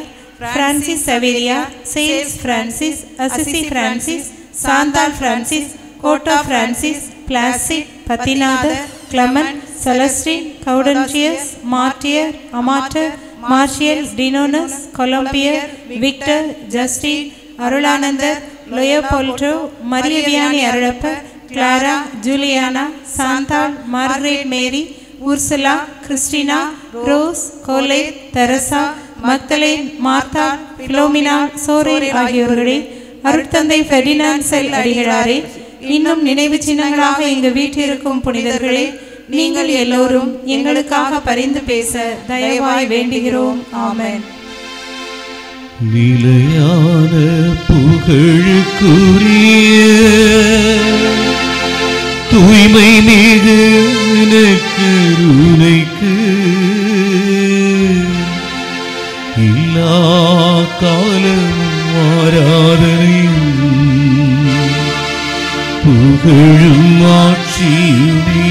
பிரான்சிஸ் சவேரியா, Sales Francis, Assisi Francis, Chantal Francis, கோட்டா பிரான்சிஸ், பிளாசிட், பத்திநாதர், கிளமன், செலஸ்டின், கவுடன்சியஸ், மார்டியர், அமாட்டர், மார்ஷியல், டினோனஸ், கொலம்பியர், விக்டர், ஜஸ்டின், அருளானந்தர், லோயோபோல்டோ, மரியவியானி அருளப்பர், Clara, Juliana, Chantal, Margaret Mary, Ursula, Christina, Rose, கோலே, தெரசா, மக்தலேன், மார்த்தா, பிலோமினா, சோரேல் ஆகியோர்களே, அருட்தந்தை பெர்டினாண்ட் செல் அடிகளாரே, இன்னும் நினைவு சின்னங்களாக இங்கு வீற்றிருக்கும் புனிதர்களே, நீங்கள் எல்லோரும் எங்களுக்காக பரிந்து பேச தயவாய் வேண்டுகிறோம். ஆமென். நிலையான புகழுக்குரிய தூய்மை மிகு கருணைக்கு எல்லா காலமும் ஆராதனையும் புகழும் ஆட்சியுமே.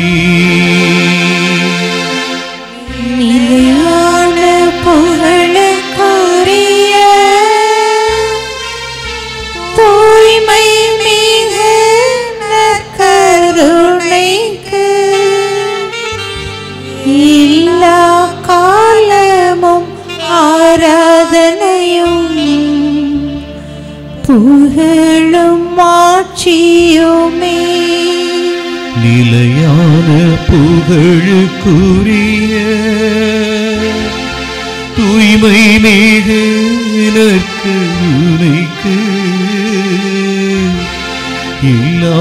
நிலையான புகழுக்குரிய தூய்மை மிகு ஆராதனையும் புகழும் மாட்சியுமே நிலையான புகழுக்குரிய தூய்மை மிகு நற்கருணைக்கு எல்லா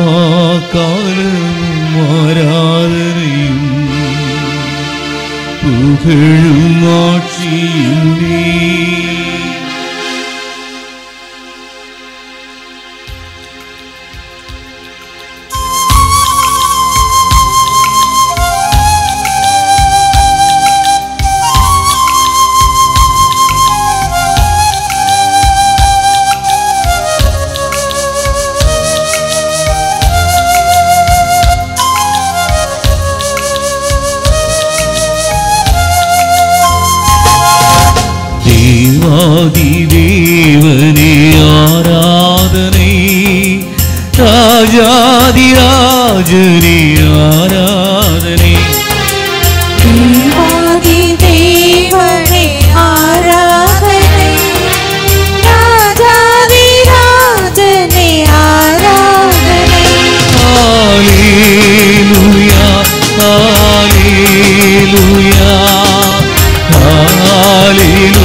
காலமும் ஆராதனையும் புகழும் ஆட்சியுமே. தேவனே ஆராதனை, ராஜாதிராஜனே ஆராதனை. தேவாதி தேவனே ஆராதனை, ராஜாதிராஜனே ஆராதனை. ஹல்லேலூயா ஹல்லேலூயா ஹல்லேலூயா.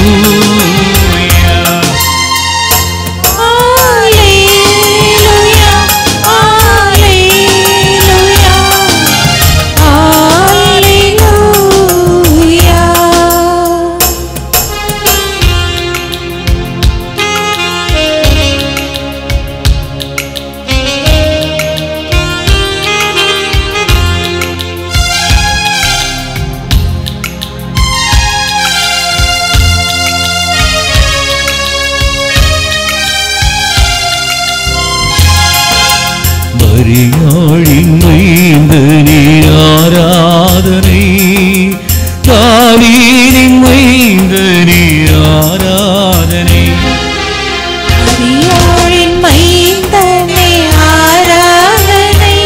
மரியாளின் மைந்தனே ஆராதனை, தாவீதின் மைந்தனே ஆராதனை. மரியாளின் மைந்தனே ஆராதனை,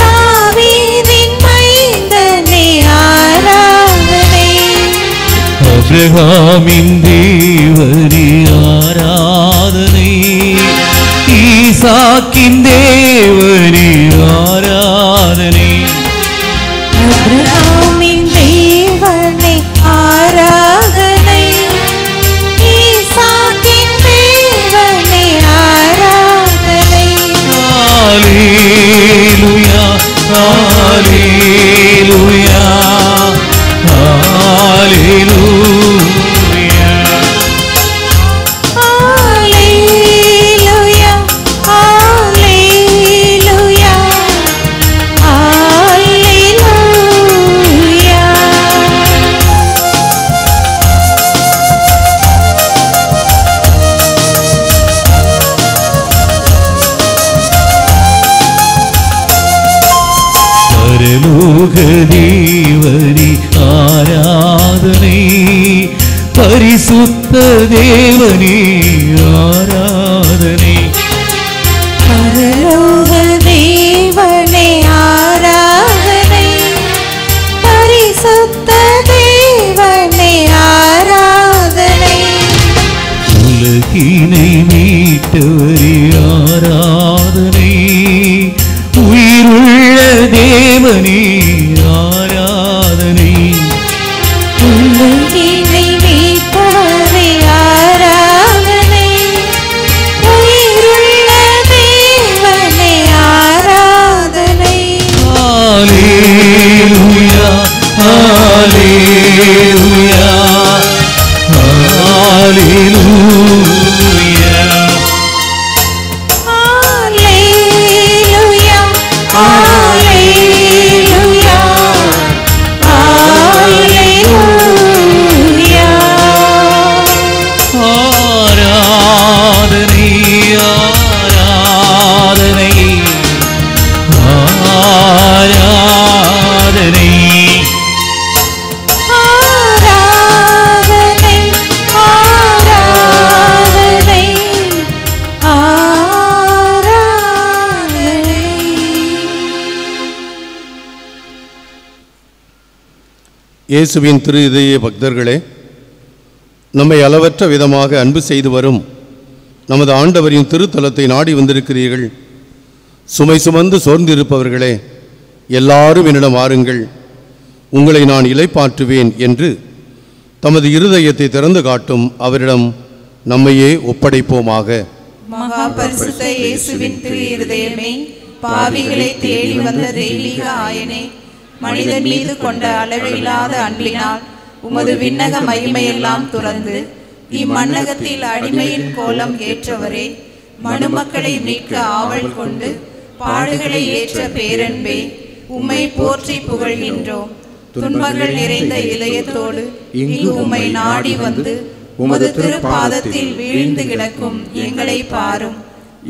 தாவீதின் மைந்தனே ஆராதனை. அப்ரஹாமின் தேவனே ஆராதனை, ஈசாக்கின் தேவனே ஆராதனை. அப்ரஹாமின் தேவனே ஆராதனை, ஈசாக்கின் தேவனே ஆராதனை. ஹல்லேலூயா ஹல்லேலூயா ஹல்லேலூயா. Hallelujah, hallelujah, hallelujah. பரலோக தேவனே ஆராதனை, பரிசுத்த தேவனே ஆராதனை. பரலோக தேவனே ஆராதனை, பரிசுத்த தேவனே ஆராதனை. உலகினை மீட்டவரே ஆராதனை, உயிருள்ள தேவனே ஆராதனை. உலகினை மீட்பவரே ஆராதனை, உயிருள்ள தேவனே ஆராதனை. ஹல்லேலூயா ஹல்லேலூயா ஹல்லேலூயா. Hallelujah, hallelujah, hallelujah. ஆராதனை ஆராதனை ஆராதனை. ஆராதனை, ஆராதனை, ஆராதனை. இயேசுவின் திரு இதய பக்தர்களே, நம்மை அளவற்ற விதமாக அன்பு செய்து வரும் நமது ஆண்டவரின் திருத்தலத்தை நாடி வந்திருக்கிறீர்கள். சுமை சுமந்து சோர்ந்திருப்பவர்களே, எல்லாரும் என்னிடம் வாருங்கள், உங்களை நான் இளைப்பாற்றுவேன் என்று தமது இருதயத்தை திறந்து காட்டும் அவரிடம் நம்மையே ஒப்படைப்போமாக. மகா பரிசுத்த இயேசுவின் திரு இருதயமே, பாவிகளை தேடி வந்த தெய்வீக ஆயனே, மனிதன் மீது கொண்ட அளவில்லாத அன்பினால் உமது விண்ணக மகிமையெல்லாம் துறந்து இம்மண்ணகத்தில் அடிமையின் கோலம் ஏற்றவரே, மனுமக்களை மீட்க ஆவல் கொண்டு பாடுகளை ஏற்ற பேரன்பே, உம்மை போற்றி புகழ்கின்றோம். துன்பங்கள் நிறைந்த இதயத்தோடு இங்கு உம்மை நாடி வந்து உமது திருப்பாதத்தில் வீழ்ந்து கிடக்கும் எங்களை பாரும்.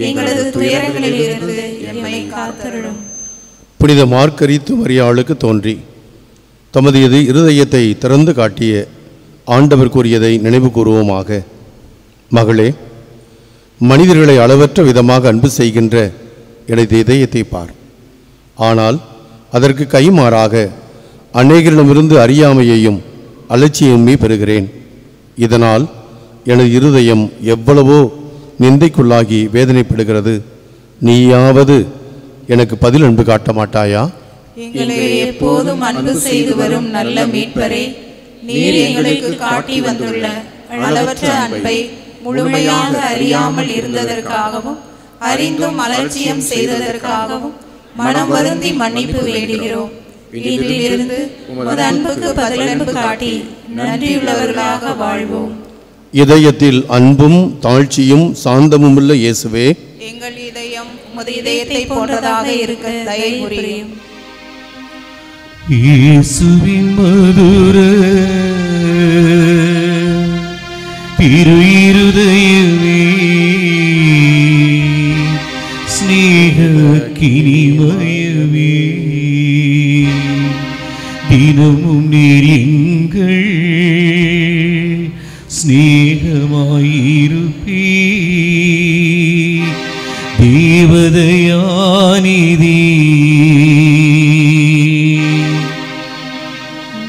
எங்களது துயரங்களிலிருந்து எம்மை காத்தருளும். புனித மார்கரித்து மரியாளுக்கு தோன்றி தமது இருதயத்தை திறந்து காட்டிய ஆண்டவர் கூறியதை நினைவு கூறுவோமாக. மகளே, மனிதர்களை அளவற்ற விதமாக அன்பு செய்கின்ற எனது இதயத்தை பார். ஆனால் அதற்கு கைமாறாக அநேகரிடமிருந்து அறியாமையையும் அலட்சியமே பெறுகிறேன். இதனால் எனது இருதயம் எவ்வளவோ நிந்தைக்குள்ளாகி வேதனைப்படுகிறது. நீயாவது எனக்கு பதில் அன்பு காட்ட மாட்டாயா? எங்களை எப்போதும் அன்பு செய்து வரும் நல்ல மீட்பரே, நீர் எங்களுக்கு காட்டி வந்துள்ள அளவற்ற அன்பை முழுமையாக அறியாமல் இருந்ததற்காகவும் அறிந்தும் அலட்சியம் செய்ததற்காகவும் மனம் வருந்தி மன்னிப்பு வேண்டுகிறோம். இன்றிலிருந்து உமது அன்புக்கு பதிலன்பு காட்டி நன்றியுள்ளவர்களாக வாழ்வோம். இதயத்தில் அன்பும் தாழ்ச்சியும் சாந்தமும் உள்ள இயேசுவே, எங்கள் இதயம் உமது இதயத்தை போன்றதாக இருக்க தயை புரியும். இயேசுவின் மதுர திரு இருதயமே, ஸ்நேக கினிமயமே, தினமும் நீர் எங்கள் ஸ்நேகமாயிருப்பீ. தேவதயாநிதி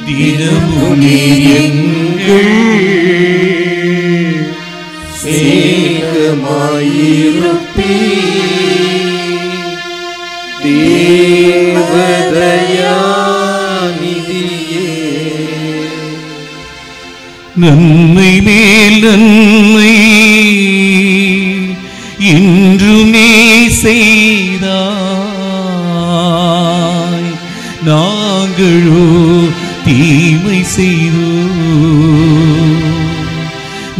தினமும் நீர் எங்கள் ஸ்நேகமாயிருப்பீ. தேவதயாநிதியே, நன்மை மேல் நன்மை இன்றுமே செய்தாய், நாங்களோ தீமை செய்தோ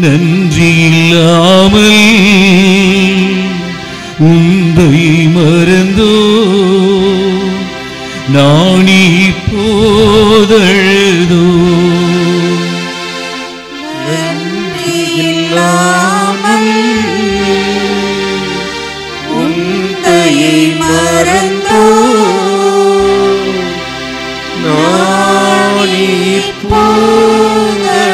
நன்றியில்லாமல் உந்தை மறந்தோ நாணி போதழுதோ. நன்றியில்லாமல் உந்தையை மறந்தோ நாணி போதழுதோ.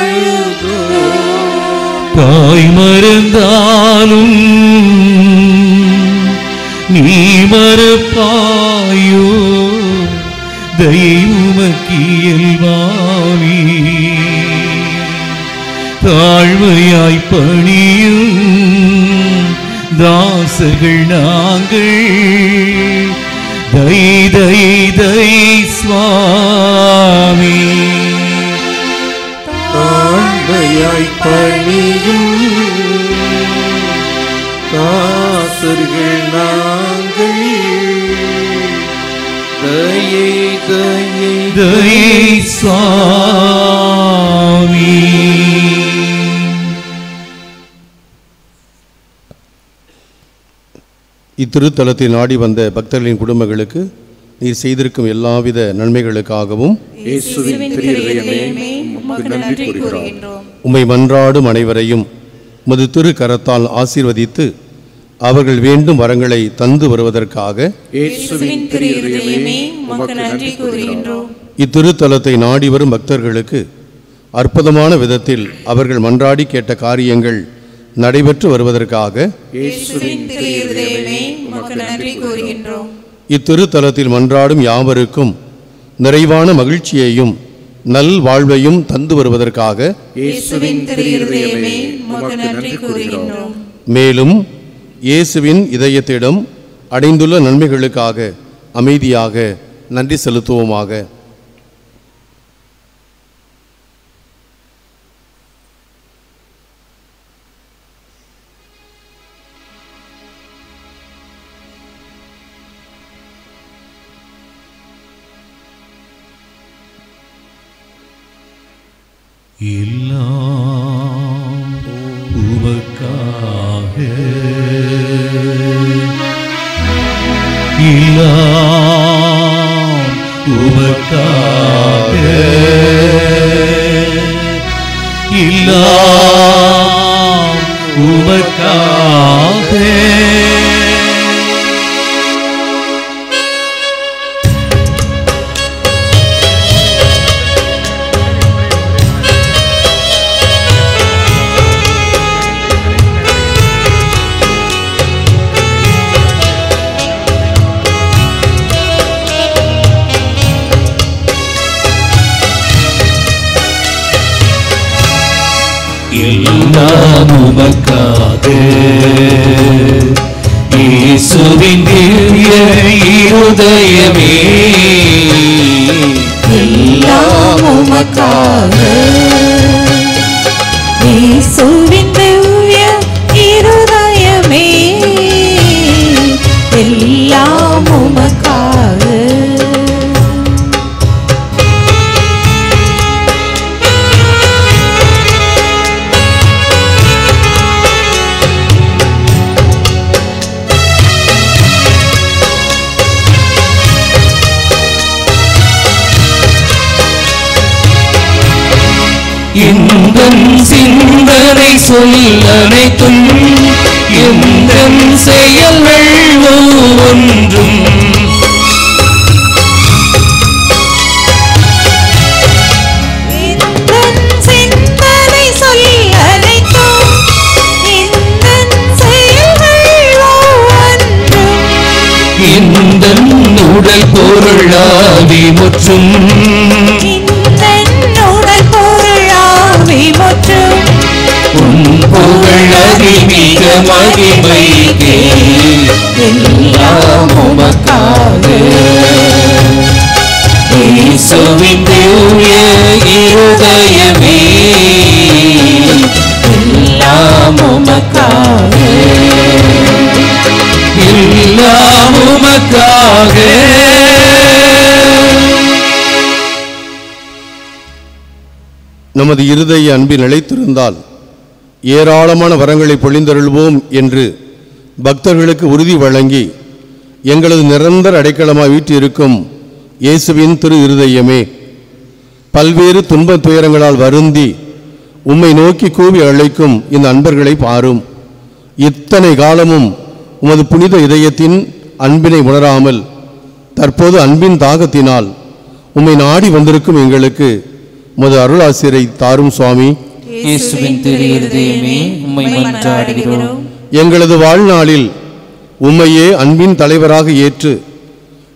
தாய் மறந்தாலும் நீ மறப்பாயோ, தயை உமக்கியல்வாவி. தாழ்மையாய் பணியும் தாசர்கள் நாங்கள், தயை தயை தயை சுவாமி. தாழ்மையாய் பணியும் தாசர்கள் நாங்கள், தயை தயை தயை சுவாமி. இத்திருத்தலத்தை நாடி வந்த பக்தர்களின் குடும்பங்களுக்கு நீர் செய்திருக்கும் எல்லாவித நன்மைகளுக்காகவும் உம்மை மன்றாடும் அனைவரையும் உமது திரு கரத்தால் ஆசீர்வதித்து அவர்கள் வேண்டும் வரங்களை தந்து வருவதற்காக இத்திருத்தலத்தை நாடி வரும் பக்தர்களுக்கு அற்புதமான விதத்தில் அவர்கள் மன்றாடி கேட்ட காரியங்கள் நடைபெற்று வருவதற்காக இத்திருத்தலத்தில் மன்றாடும் யாவருக்கும் நிறைவான மகிழ்ச்சியையும் நல் வாழ்வையும் தந்து வருவதற்காக இயேசுவின் திரு இருதயமே உமக்கு நன்றி கூறுகின்றோம். மேலும் இயேசுவின் இதயத்திடம் அடைந்துள்ள நன்மைகளுக்காக அமைதியாக நன்றி செலுத்துவோமாக. எல்லாம் உமக்காக, எல்லாம் உமக்காக, எல்லாம் உமக்காக. எல்லாம் உமக்காக, இயேசுவின் திவ்ய இருதயமே, எல்லாம் உமக்காக, இயேசுவின் திவ்ய இருதயமே, எல்லாம் உமக்காக. எந்தன் சிந்தனை சொல்லனைத்தும், எந்தன் செயல்கள் ஒவ்வொன்றும், எந்தன் சிந்தனை சொல்லனைத்தும், எந்தன் செயல்கள் ஒவ்வொன்றும், எந்தன் உடல் பொருளாவி முற்றும், உன் புகழதி மிக மகிமைக்கே, எல்லாம் உமக்காக, இயேசுவின் திவ்ய இருதயமே, எல்லாம் உமக்காக, எல்லாம் உமக்காக. நமது இருதய அன்பில் நிலைத்திருந்தால் ஏராளமான வரங்களை பொழிந்தருள்வோம் என்று பக்தர்களுக்கு உறுதி வழங்கி எங்களது நிரந்தர அடைக்கலமாய் வீற்றிருக்கும் இயேசுவின் திரு இருதயமே, பல்வேறு துன்பத் துயரங்களால் வருந்தி உம்மை நோக்கி கூவி அழைக்கும் இந்த அன்பர்களை பாரும். இத்தனை காலமும் உமது புனித இதயத்தின் அன்பினை உணராமல் தற்போது அன்பின் தாகத்தினால் உம்மை நாடி வந்திருக்கும் எங்களுக்கு உமது அருளாசிரை தாரும் சுவாமி. இயேசுவின் திரு இருதயமே உம்மை மன்றாடுகிறோம். எங்களது வாழ்நாளில் உம்மையே அன்பின் தலைவராக ஏற்று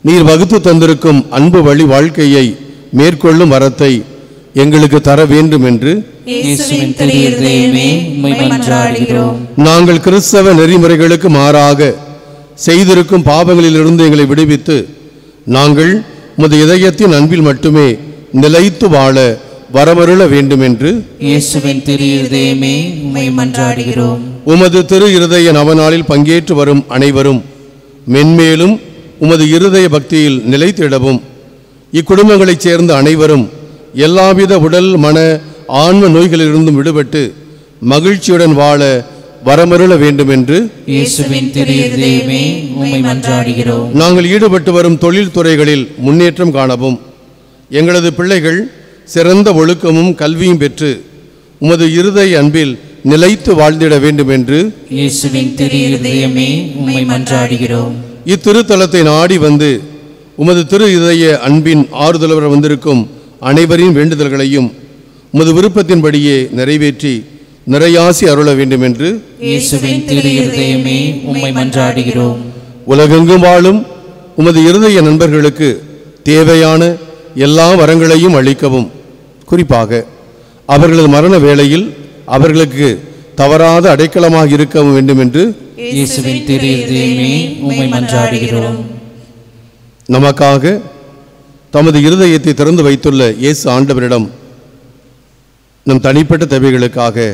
நீர் வகுத்து தந்திருக்கும் அன்பு வழி வாழ்க்கையை மேற்கொள்ளும் வரத்தை எங்களுக்கு தர வேண்டும் என்று இயேசுவின் திரு இருதயமே உம்மை மன்றாடுகிறோம். நாங்கள் கிறிஸ்தவ நெறிமுறைகளுக்கு மாறாக செய்திருக்கும் பாவங்களிலிருந்து எங்களை விடுவித்து நாங்கள் உமது இதயத்தின் அன்பில் மட்டுமே நிலைத்து வாழ வரமருள வேண்டும் என்று இயேசுவின் திரு இருதயமே உம்மை மன்றாடுகிறோம். உமது திரு இருதய நவநாளில் பங்கேற்று வரும் அனைவரும் மென்மேலும் உமது இருதய பக்தியில் நிலைத்திடவும், இக்குடும்பங்களைச் சேர்ந்த அனைவரும் எல்லாவித உடல் மன ஆன்ம நோய்களிலிருந்தும் விடுபட்டு மகிழ்ச்சியுடன் வாழ வரமருள வேண்டும் என்று இயேசுவின் திரு இருதயமே உம்மை மன்றாடுகிறோம். நாங்கள் ஈடுபட்டு வரும் தொழில் துறைகளில் முன்னேற்றம் காணவும், எங்களது பிள்ளைகள் சிறந்த ஒழுக்கமும் கல்வியும் பெற்று உமது இருதய அன்பில் நிலைத்து வாழ்ந்திட வேண்டும் என்று இயேசுவின் திரு இருதயமே உம்மை மன்றாடுகிறோம். இத்திருத்தலத்தை நாடி வந்து உமது திரு இதய அன்பின் ஆறுதலவர வந்திருக்கும் அனைவரின் வேண்டுதல்களையும் உமது விருப்பத்தின்படியே நிறைவேற்றி நிறையாசி அருள வேண்டும் என்று இயேசுவின் திரு இருதயமே உம்மை மன்றாடுகிறோம். உலகெங்கும் வாழும் உமது இருதய நண்பர்களுக்கு தேவையான எல்லா வரங்களையும் அளிக்கவும், குறிப்பாக அவர்களது மரண வேளையில் அவர்களுக்கு தவறாத அடைக்கலமாக இருக்க வேண்டும் என்று இயேசுவின் திரு இருதயமே உம்மை மன்றாடுகிறோம். நமக்காக தமது இருதயத்தை திறந்து வைத்துள்ள இயேசு ஆண்டவரிடம் நம் தனிப்பட்ட தேவைகளுக்காக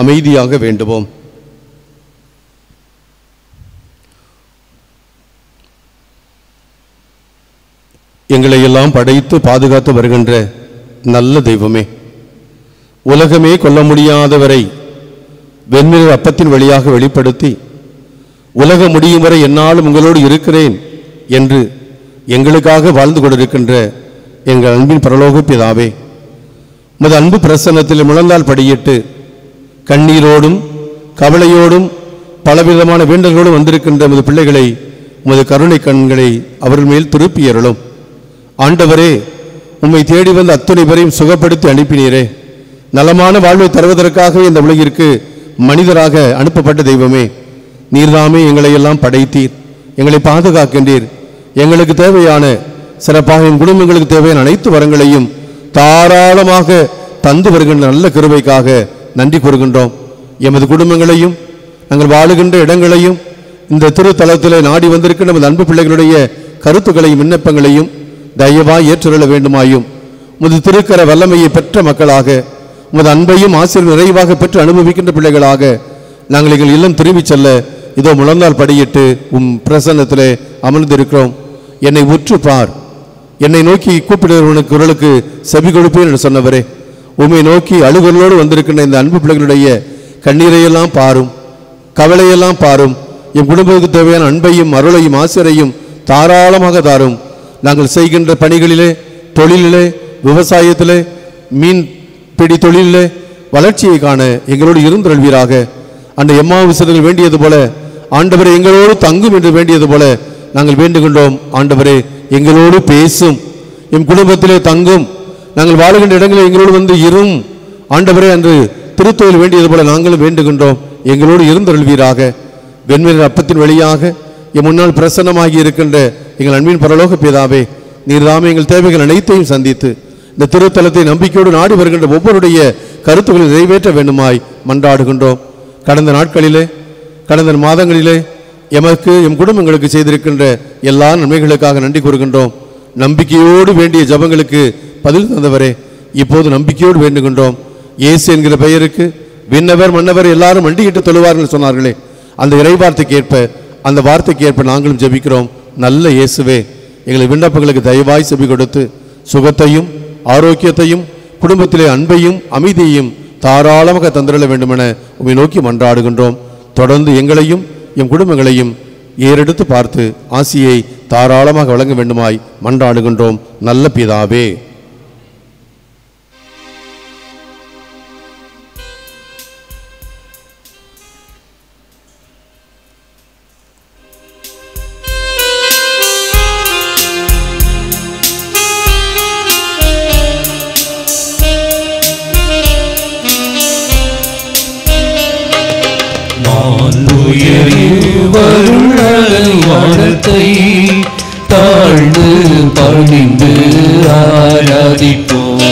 அமைதியாக வேண்டுவோம். எங்களை எல்லாம் படைத்து பாதுகாத்து வருகின்ற நல்ல தெய்வமே, உலகமே கொள்ள முடியாதவரை வெண்மையில் அப்பத்தின் வழியாக வெளிப்படுத்தி உலகம் முடியும் வரை என்னாலும் உங்களோடு இருக்கிறேன் என்று எங்களுக்காக வாழ்ந்து கொண்டிருக்கின்ற எங்கள் அன்பின் பரலோக பிதாவே, உமது அன்பு பிரசன்னத்தில் முழந்தால் படியிட்டு கண்ணீரோடும் கவலையோடும் பலவிதமான வேண்டல்களோடும் வந்திருக்கின்ற உமது பிள்ளைகளை உமது கருணை கண்களை அவர்கள் மேல் திருப்பி அருளும். ஆண்டவரே, உம்மை தேடி வந்த அத்துணை பேரையும் சுகப்படுத்தி அனுப்பினீரே. நலமான வாழ்வை தருவதற்காகவே இந்த உலகிற்கு மனிதராக அனுப்பப்பட்ட தெய்வமே, நீர்தாமே எங்களை எல்லாம் படைத்தீர், எங்களை பாதுகாக்கின்றீர். எங்களுக்கு தேவையான சிறப்பாக என் குடும்பங்களுக்கு தேவையான அனைத்து வரங்களையும் தாராளமாக தந்து வருகின்ற நல்ல கிருபைக்காக நன்றி கூறுகின்றோம். எமது குடும்பங்களையும் நாங்கள் வாழுகின்ற இடங்களையும் இந்த திருத்தலத்திலே நாடி வந்திருக்கின்ற நமது அன்பு பிள்ளைகளுடைய கருத்துக்களையும் விண்ணப்பங்களையும் தயவாய் ஏற்றுள்ள வேண்டுமாயும் உமது திருக்கர வல்லமையை பெற்ற மக்களாக உமது அன்பையும் ஆசிரியர் நிறைவாக பெற்று அனுபவிக்கின்ற பிள்ளைகளாக நாங்கள் எங்கள் இல்லம் திரும்பிச் செல்ல இதோ முழந்தால் படியிட்டு பிரசன்னத்திலே அமர்ந்திருக்கிறோம். என்னை உற்றுப்பார், என்னை நோக்கி கூப்பிடுவர்களுக்கு குரலுக்கு செவி கொடுப்பேன் என்று சொன்னவரே, உம்மை நோக்கி அழுகலோடு வந்திருக்கின்ற இந்த அன்பு பிள்ளைகளுடைய கண்ணீரையெல்லாம் பாரும், கவலையெல்லாம் பாரும். என் குடும்பத்துக்கு தேவையான அன்பையும் அருளையும் ஆசிரியரையும் தாராளமாக தாரும். நாங்கள் செய்கின்ற பணிகளிலே, தொழிலிலே, விவசாயத்திலே, மீன் பிடி தொழிலிலே வளர்ச்சியை காண எங்களோடு இருந்தருள்வீராக. அந்த எம்மாவிசர்கள் வேண்டியது போல ஆண்டவரே எங்களோடு தங்கும் என்று வேண்டியது போல நாங்கள் வேண்டுகின்றோம். ஆண்டவரே, எங்களோடு பேசும், என் குடும்பத்திலே தங்கும், நாங்கள் வாழுகின்ற இடங்களில் எங்களோடு வந்து இரும். ஆண்டவரே, அன்று திருத்தொழில் வேண்டியது போல நாங்களும் வேண்டுகின்றோம், எங்களோடு இருந்தருள்வீராக. வெண்மையின் அப்பத்தின் வழியாக என் முன்னால் பிரசன்னமாகி இருக்கின்ற எங்கள் அன்பின் பரலோக பிதாவே, நீர்தாமே எங்கள் தேவைகள் அனைத்தையும் சந்தித்து இந்த திருத்தலத்தை நம்பிக்கையோடு நாடி வருகின்ற ஒவ்வொருடைய கருத்துக்களை நிறைவேற்ற வேண்டுமாய் மன்றாடுகின்றோம். கடந்த நாட்களிலே, கடந்த மாதங்களிலே எமக்கு எம் குடும்பங்களுக்கு செய்திருக்கின்ற எல்லா நன்மைகளுக்காக நன்றி கூறுகின்றோம். நம்பிக்கையோடு வேண்டிய ஜபங்களுக்கு பதில் தந்தவரே, இப்போது நம்பிக்கையோடு வேண்டுகின்றோம். இயேசு என்கிற பெயருக்கு விண்ணவர் மன்னவர் எல்லாரும் மண்டியிட்டு தொழுவார்கள் சொன்னார்களே, அந்த இறைவார்த்தைக்கு ஏற்ப, அந்த வார்த்தைக்கு ஏற்ப நாங்களும் ஜெபிக்கிறோம். நல்ல இயேசுவே, எங்களை விண்ணப்பங்களுக்கு தயவாய் செவி கொடுத்து சுகத்தையும் ஆரோக்கியத்தையும் குடும்பத்திலே அன்பையும் அமைதியையும் தாராளமாக தந்திரல வேண்டுமென உம்மை நோக்கி மன்றாடுகின்றோம். தொடர்ந்து எங்களையும் எம் குடும்பங்களையும் ஏறெடுத்து பார்த்து ஆசியை தாராளமாக வழங்க வேண்டுமாய் மன்றாடுகின்றோம். நல்ல பிதாவே. வானத்தை தாழ்ந்து பணிந்து ஆராதிப்போம்.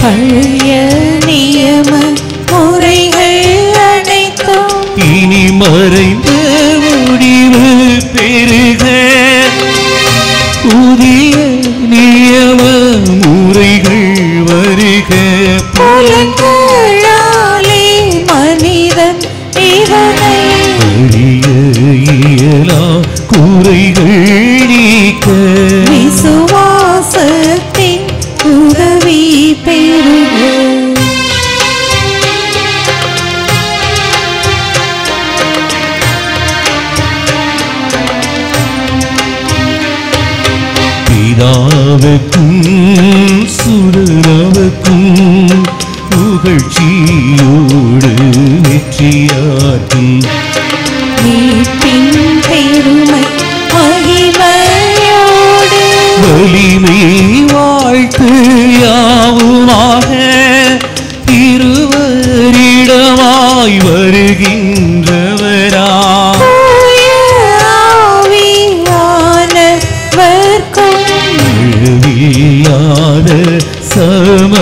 பழைய நியம முறைகள் அனைத்தும் இனி மறைந்து முடிவு பெறுக. புதிய நியம முறைகள் வருக. புலன்களாலே மனிதன் இதனை இயலா குறைகள் நீக்க விசுவாசத்தின் உதவி பெறுக. பிதாவுக்கும் சுடரவுக்கும் புகழ்ச்சியோடு வெற்றியாக்கும் மீட்பின் பெருமை மகிமையோடு வலிமை வாழ்த்து யாவுமாக இருவரிடமாய் வருகின்றவரா ஆவியானவர்க்கும் சம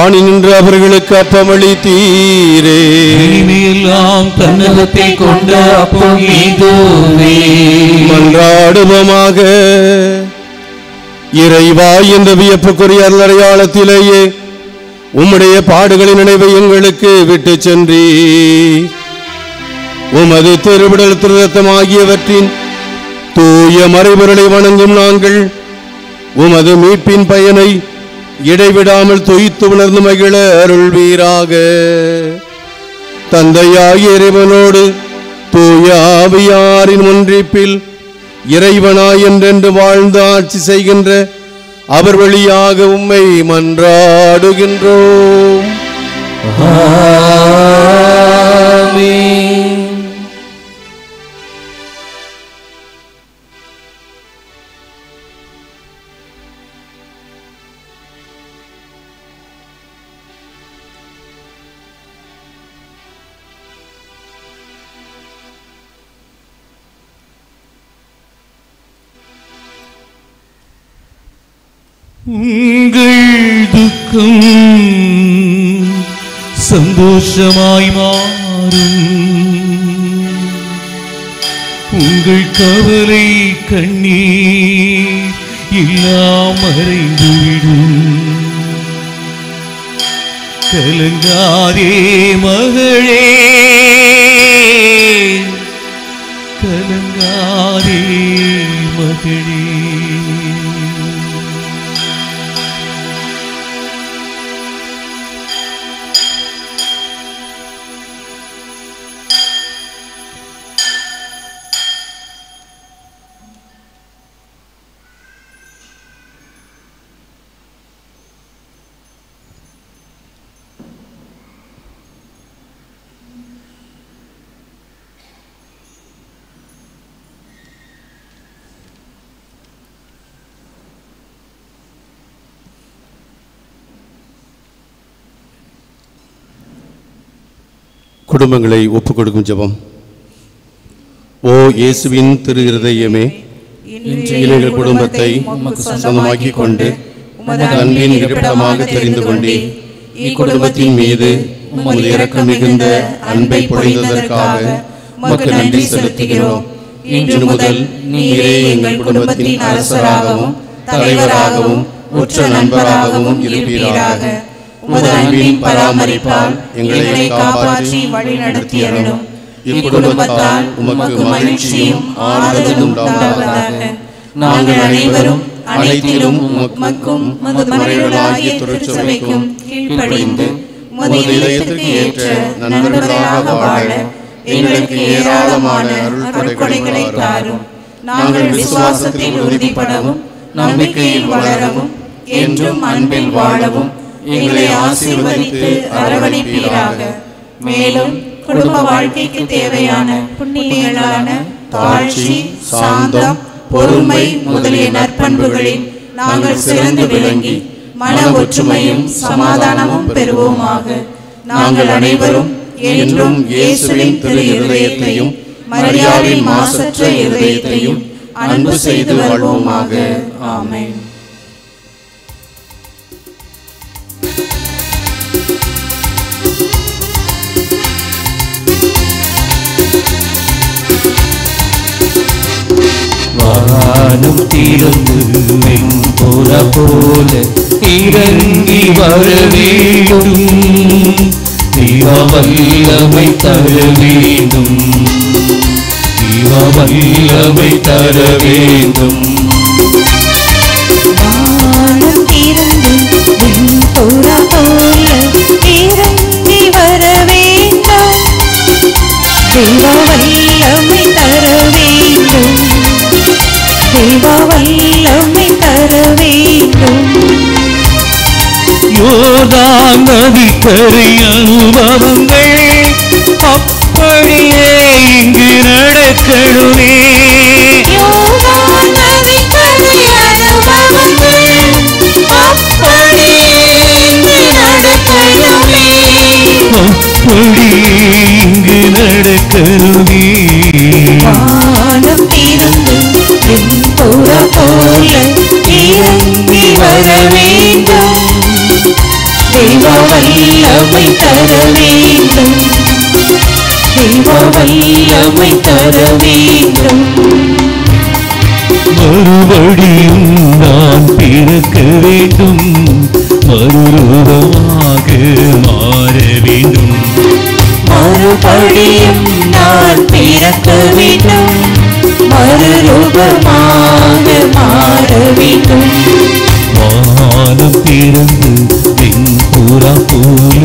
வாணி நின்று அவர்களுக்கு அப்பமளித்தீரே. இனிமையெல்லாம் தன்னகத்தை கொண்ட அப்பம் இதுவே. மன்றாடுவோமாக. இறைவா, இந்த வியப்புக்குரிய அருளடையாளத்திலேயே உம்முடைய பாடுகளின் நினைவை எங்களுக்கு விட்டு சென்றீ. உமது திருவிடல் திருத்தம் ஆகியவற்றின் தூய மறைபொருளை வணங்கும் நாங்கள் உமது மீட்பின் பயனை இடைவிடாமல் தொய்த்து உணர்ந்து மகிழ அருள்வீராக. தந்தையாகிய இறைவனோடு தூய ஆவியாரின் ஒன்றிப்பில் இறைவனாய் என்றென்று வாழ்ந்து ஆட்சி செய்கின்ற அவர் வழியாக உம்மை மன்றாடுகின்றோம். உங்கள் துக்கம் சந்தோஷமாய் மாறும், உங்கள் கவலை கண்ணீர் எல்லாம் மறைந்துவிடும். கலங்காதே மகளே, கலங்காதே மகளே. குடும்பங்களை ஒப்புக் கொடுக்கும் ஜெபம். ஓ இயேசுவின் திரு இருதயமே, எங்கள் குடும்பத்தை சொந்தமாக்கிக் கொண்டு உமது அன்பின் இருப்பிடமாக தெரிந்து கொண்டே இக்குடும்பத்தின் மீது உமது இரக்கம் மிகுந்த அன்பை பொழிந்ததற்காக உமக்கு நன்றி செலுத்துகிறோம். இன்று முதல் நீரே எங்கள் குடும்பத்தின் அரசராகவும் தலைவராகவும் உற்ற நண்பராகவும் இருப்பீராக. உமது அன்பின் பராமரிப்பால் எங்களை காப்பாற்றி வழி நடத்தியருளும். இக்குடும்பத்தால் உமக்கு மகிழ்ச்சியும் ஆறுதலும் உண்டாவதாக. நாங்கள் அனைவரும் அனைத்திலும் உமக்கும் உமது மறைகளாகிய திருச்சபைக்கும் கீழ்ப்படிந்து உமது இதயத்திற்கு ஏற்ற நண்பர்களாக வாழ எங்களுக்கு ஏராளமான அருள்கொடைகளை தாரும். நாங்கள் விசுவாசத்தில் உறுதிப்படவும் நம்பிக்கையில் வளரவும் என்றும் அன்பில் வாழவும் எங்களை ஆசீர்வதித்து அரவணைப்பீராக. மேலும் குடும்ப வாழ்க்கைக்கு தேவையான புண்ணியங்களான தாழ்ச்சி, சாந்தம், பொறுமை முதலிய நற்பண்புகளில் நாங்கள் சிறந்து விளங்கி மன ஒற்றுமையும் சமாதானமும் பெறுவோமாக. நாங்கள் அனைவரும் என்றும் இயேசுவின் திரு இருதயத்தையும் மரியாவின் மாசற்ற இருதயத்தையும் அன்பு செய்து வாழ்வோமாக. ஆமென். வானம் திறந்து வெண்புற போல இறங்கி வர வேண்டும், தீவ வல்லமை தர வேண்டும், தீவ வல்லமை தர வேண்டும். வானம் திறந்து வெண்புற போல இறங்கி வர வேண்டும், தீவ வல்லமை தர வேண்டும், தேவ வல்லமை தர வேண்டும். யோர்தான் நதிக்கரை அனுபவங்கள் அப்படியே இங்கு நடக்கணுமே. யோர்தான் நதிக்கரை அனுபவங்கள் அப்படியே இங்கு நடக்கணுமே, அப்படியே இங்கு நடக்கணுமே. வானம் திறந்து வெண்புற போல இறங்கி வர வேண்டும், தேவ வல்லமை தர வேண்டும், தேவ வல்லமை தர வேண்டும். மறுபடியும் நான் பிறக்க வேண்டும், மறுரூபமாக மாற வேண்டும். மறுபடியும் நான் பிறக்க வேண்டும், மறுரூபமாக மாற வேண்டும். வானம் திறந்து வெண்புறா போல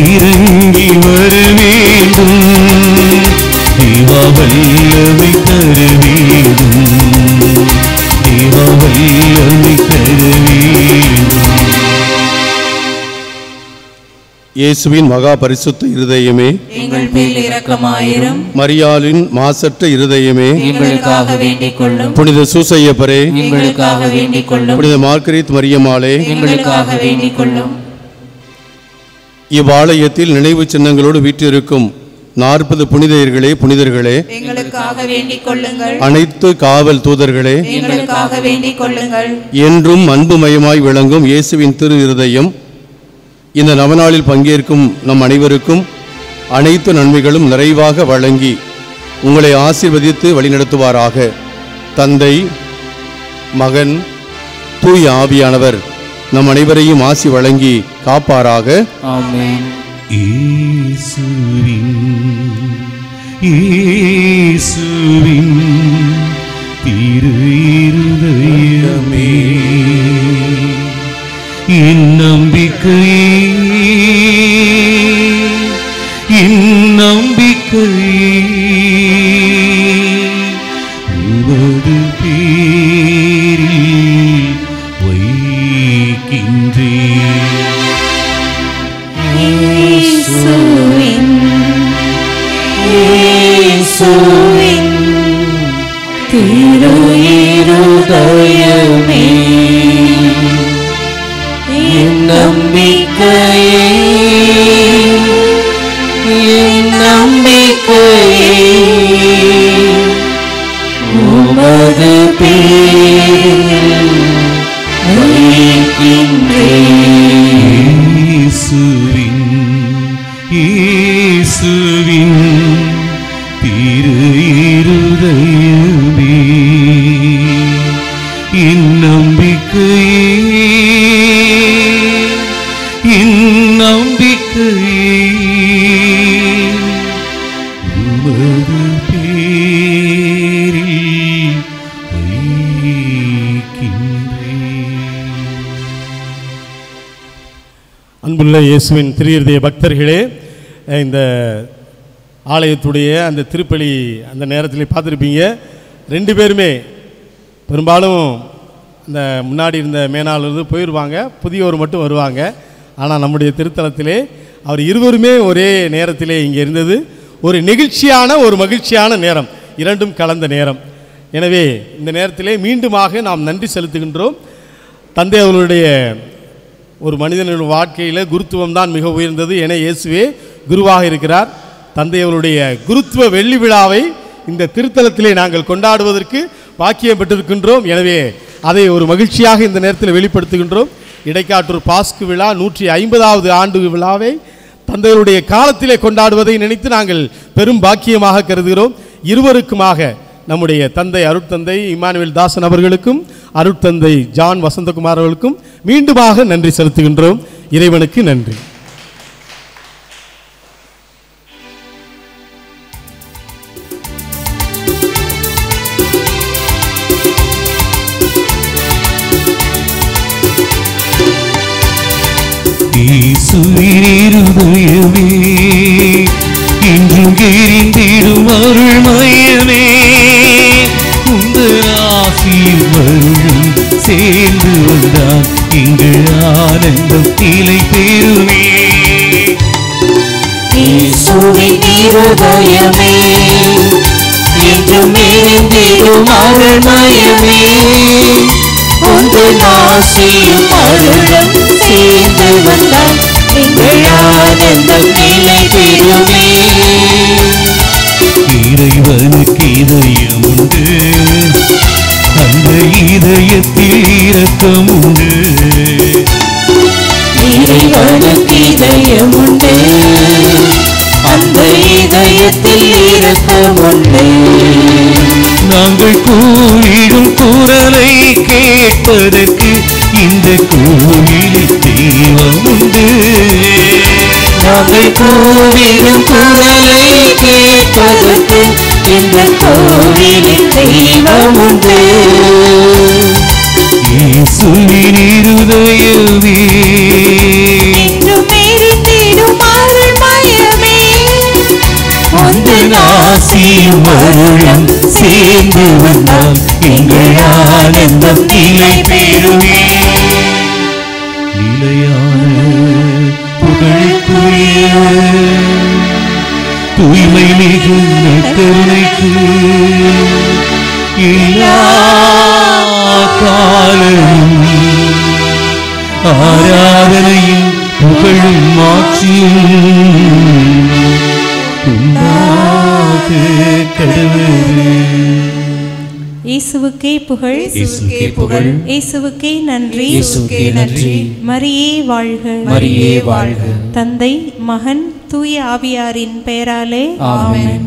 இறங்கி வர வேண்டும், தேவா வல்லமை தர வேண்டும், தேவா வல்லமை தர வேண்டும். இயேசுவின் மகா பரிசுத்த இருதயமே, எங்கள் மேல் இரக்கமாயிரும். மரியாளின் மாசற்ற இருதயமே, எங்களுக்காக வேண்டிக் கொள்ளும். புனித சூசையப்பரே, எங்களுக்காக வேண்டிக் கொள்ளும். புனித மார்கரீத் மரியம்மாளே, எங்களுக்காக வேண்டிக் கொள்ளும். இவ்வாலயத்தில் நினைவு சின்னங்களோடு வீற்றிருக்கும் 40 புனிதர்களே, புனிதர்களே, எங்களுக்காக வேண்டிக் கொள்ளுங்கள். அனைத்து காவல் தூதர்களே, எங்களுக்காக வேண்டிக் கொள்ளுங்கள். என்றும் அன்புமயமாய் விளங்கும் இயேசுவின் திரு இருதயம் இந்த நவநாளில் பங்கேற்கும் நம் அனைவருக்கும் அனைத்து நன்மைகளும் நிறைவாக வழங்கி உங்களை ஆசீர்வதித்து வழிநடத்துவாராக. தந்தை, மகன், தூய ஆவியானவர் நம் அனைவரையும் ஆசி வழங்கி காப்பாராக. ஆமென். இயேசுவின் திரு இருதயமே, என் நம்பிக்கையே, என் நம்பிக்கையே, உமது பேரில் வைக்கின்றேன். இயேசுவின், இயேசுவின் திரு இருதயமே, என் நம்பிக்கையே, என் நம்பிக்கையே, உமது பேரில் வைக்கின்றேன். இயேசுவின் திரு இருதயமே, என் நம்பிக்கையே, என் நம்பிக்கையே, உமது பேரில் வைக்கின்றேன். அன்புள்ள இயேசுவின் திரு இருதய பக்தர்களே, இந்த ஆலயத்துடைய அந்த திருப்பலி அந்த நேரத்தில் பார்த்துருப்பீங்க. 2 பேருமே பெரும்பாலும் இந்த முன்னாடி இருந்த மேனாளர் போயிடுவாங்க, புதியவர் மட்டும் வருவாங்க. ஆனால் நம்முடைய திருத்தலத்திலே அவர் இருவருமே ஒரே நேரத்திலே இங்கே இருந்தது. ஒரு நெகிழ்ச்சியான ஒரு மகிழ்ச்சியான நேரம், இரண்டும் கலந்த நேரம். எனவே இந்த நேரத்திலே மீண்டுமாக நாம் நன்றி செலுத்துகின்றோம். தந்தை அவர்களுடைய ஒரு மனிதனுடைய வாழ்க்கையில் குருத்துவம் தான் மிக உயர்ந்தது என இயேசுவே குருவாக இருக்கிறார். தந்தை அவருடைய குருத்துவ வெள்ளி விழாவை இந்த திருத்தலத்திலே நாங்கள் கொண்டாடுவதற்கு பாக்கியம் பெற்றிருக்கின்றோம். எனவே அதை ஒரு மகிழ்ச்சியாக இந்த நேரத்தில் வெளிப்படுத்துகின்றோம். இடைக்காட்டூர் பாஸ்கு விழா 150வது ஆண்டு விழாவை தந்தைகளுடைய காலத்திலே கொண்டாடுவதை நினைத்து நாங்கள் பெரும் பாக்கியமாக கருதுகிறோம். இருவருக்குமாக நம்முடைய தந்தை அருட்தந்தை இமானுவேல் தாசன் அவர்களுக்கும் அருட்தந்தை ஜான் வசந்தகுமார் அவர்களுக்கும் மீண்டுமாக நன்றி செலுத்துகின்றோம். இறைவனுக்கு நன்றி. இயேசுவின் இருதயமே, இன்றும் எரிந்திடும் அருள் மயமே, உங்கள் ஆசீர் வருடம் சேர்ந்து வந்தால் எங்கள் ஆனந்தம் நிலை பெறுமே. இயேசுவின் இருதயமே, இன்றும் எரிந்திடும் அருள் மயமே, உங்கள் ஆசீர் வருடம் சேர்ந்து வந்தால் எங்கள் ஆனந்தம் நிலை பெறுமே. இறைவனுக்கு இதயம் உண்டு, அந்த இதயத்தில் இரக்கம் உண்டு. இறைவனுக்கு இதயத்தில் இரக்கமுண்டு. நாங்கள் கூறிடும் குரலை கேட்பதற்கு இந்த கோயிலில் தெய்வம் உண்டு. நாங்கள் கூறிடும் குரலை கேட்பதற்கு இந்த கோயிலில் தெய்வம் உண்டு. இயேசுவின் இருதயமே என்றும் எரிந்திடும் அருள்மயமே, உந்தன் ஆசியும் அருளும் சேர்ந்து வந்தால் எங்கள் ஆனந்தம் நிலை பெறுமே. நிலையான புகழுக்குரிய தூய்மை மிகுந்த கருணைக்கு எல்லா காலமும் ஆராதனையும் புகழும் மாட்சியும் உண்டாக கடவுளே. இயேசுவுக்கே புகழ், இயேசுவுக்கே புகழ், இயேசுவுக்கே நன்றி, இயேசுவுக்கே நன்றி. மரியே வாழ்க, மரியே வாழ்க. தந்தை மகன் தூய ஆவியாரின் பெயராலே ஆமென்.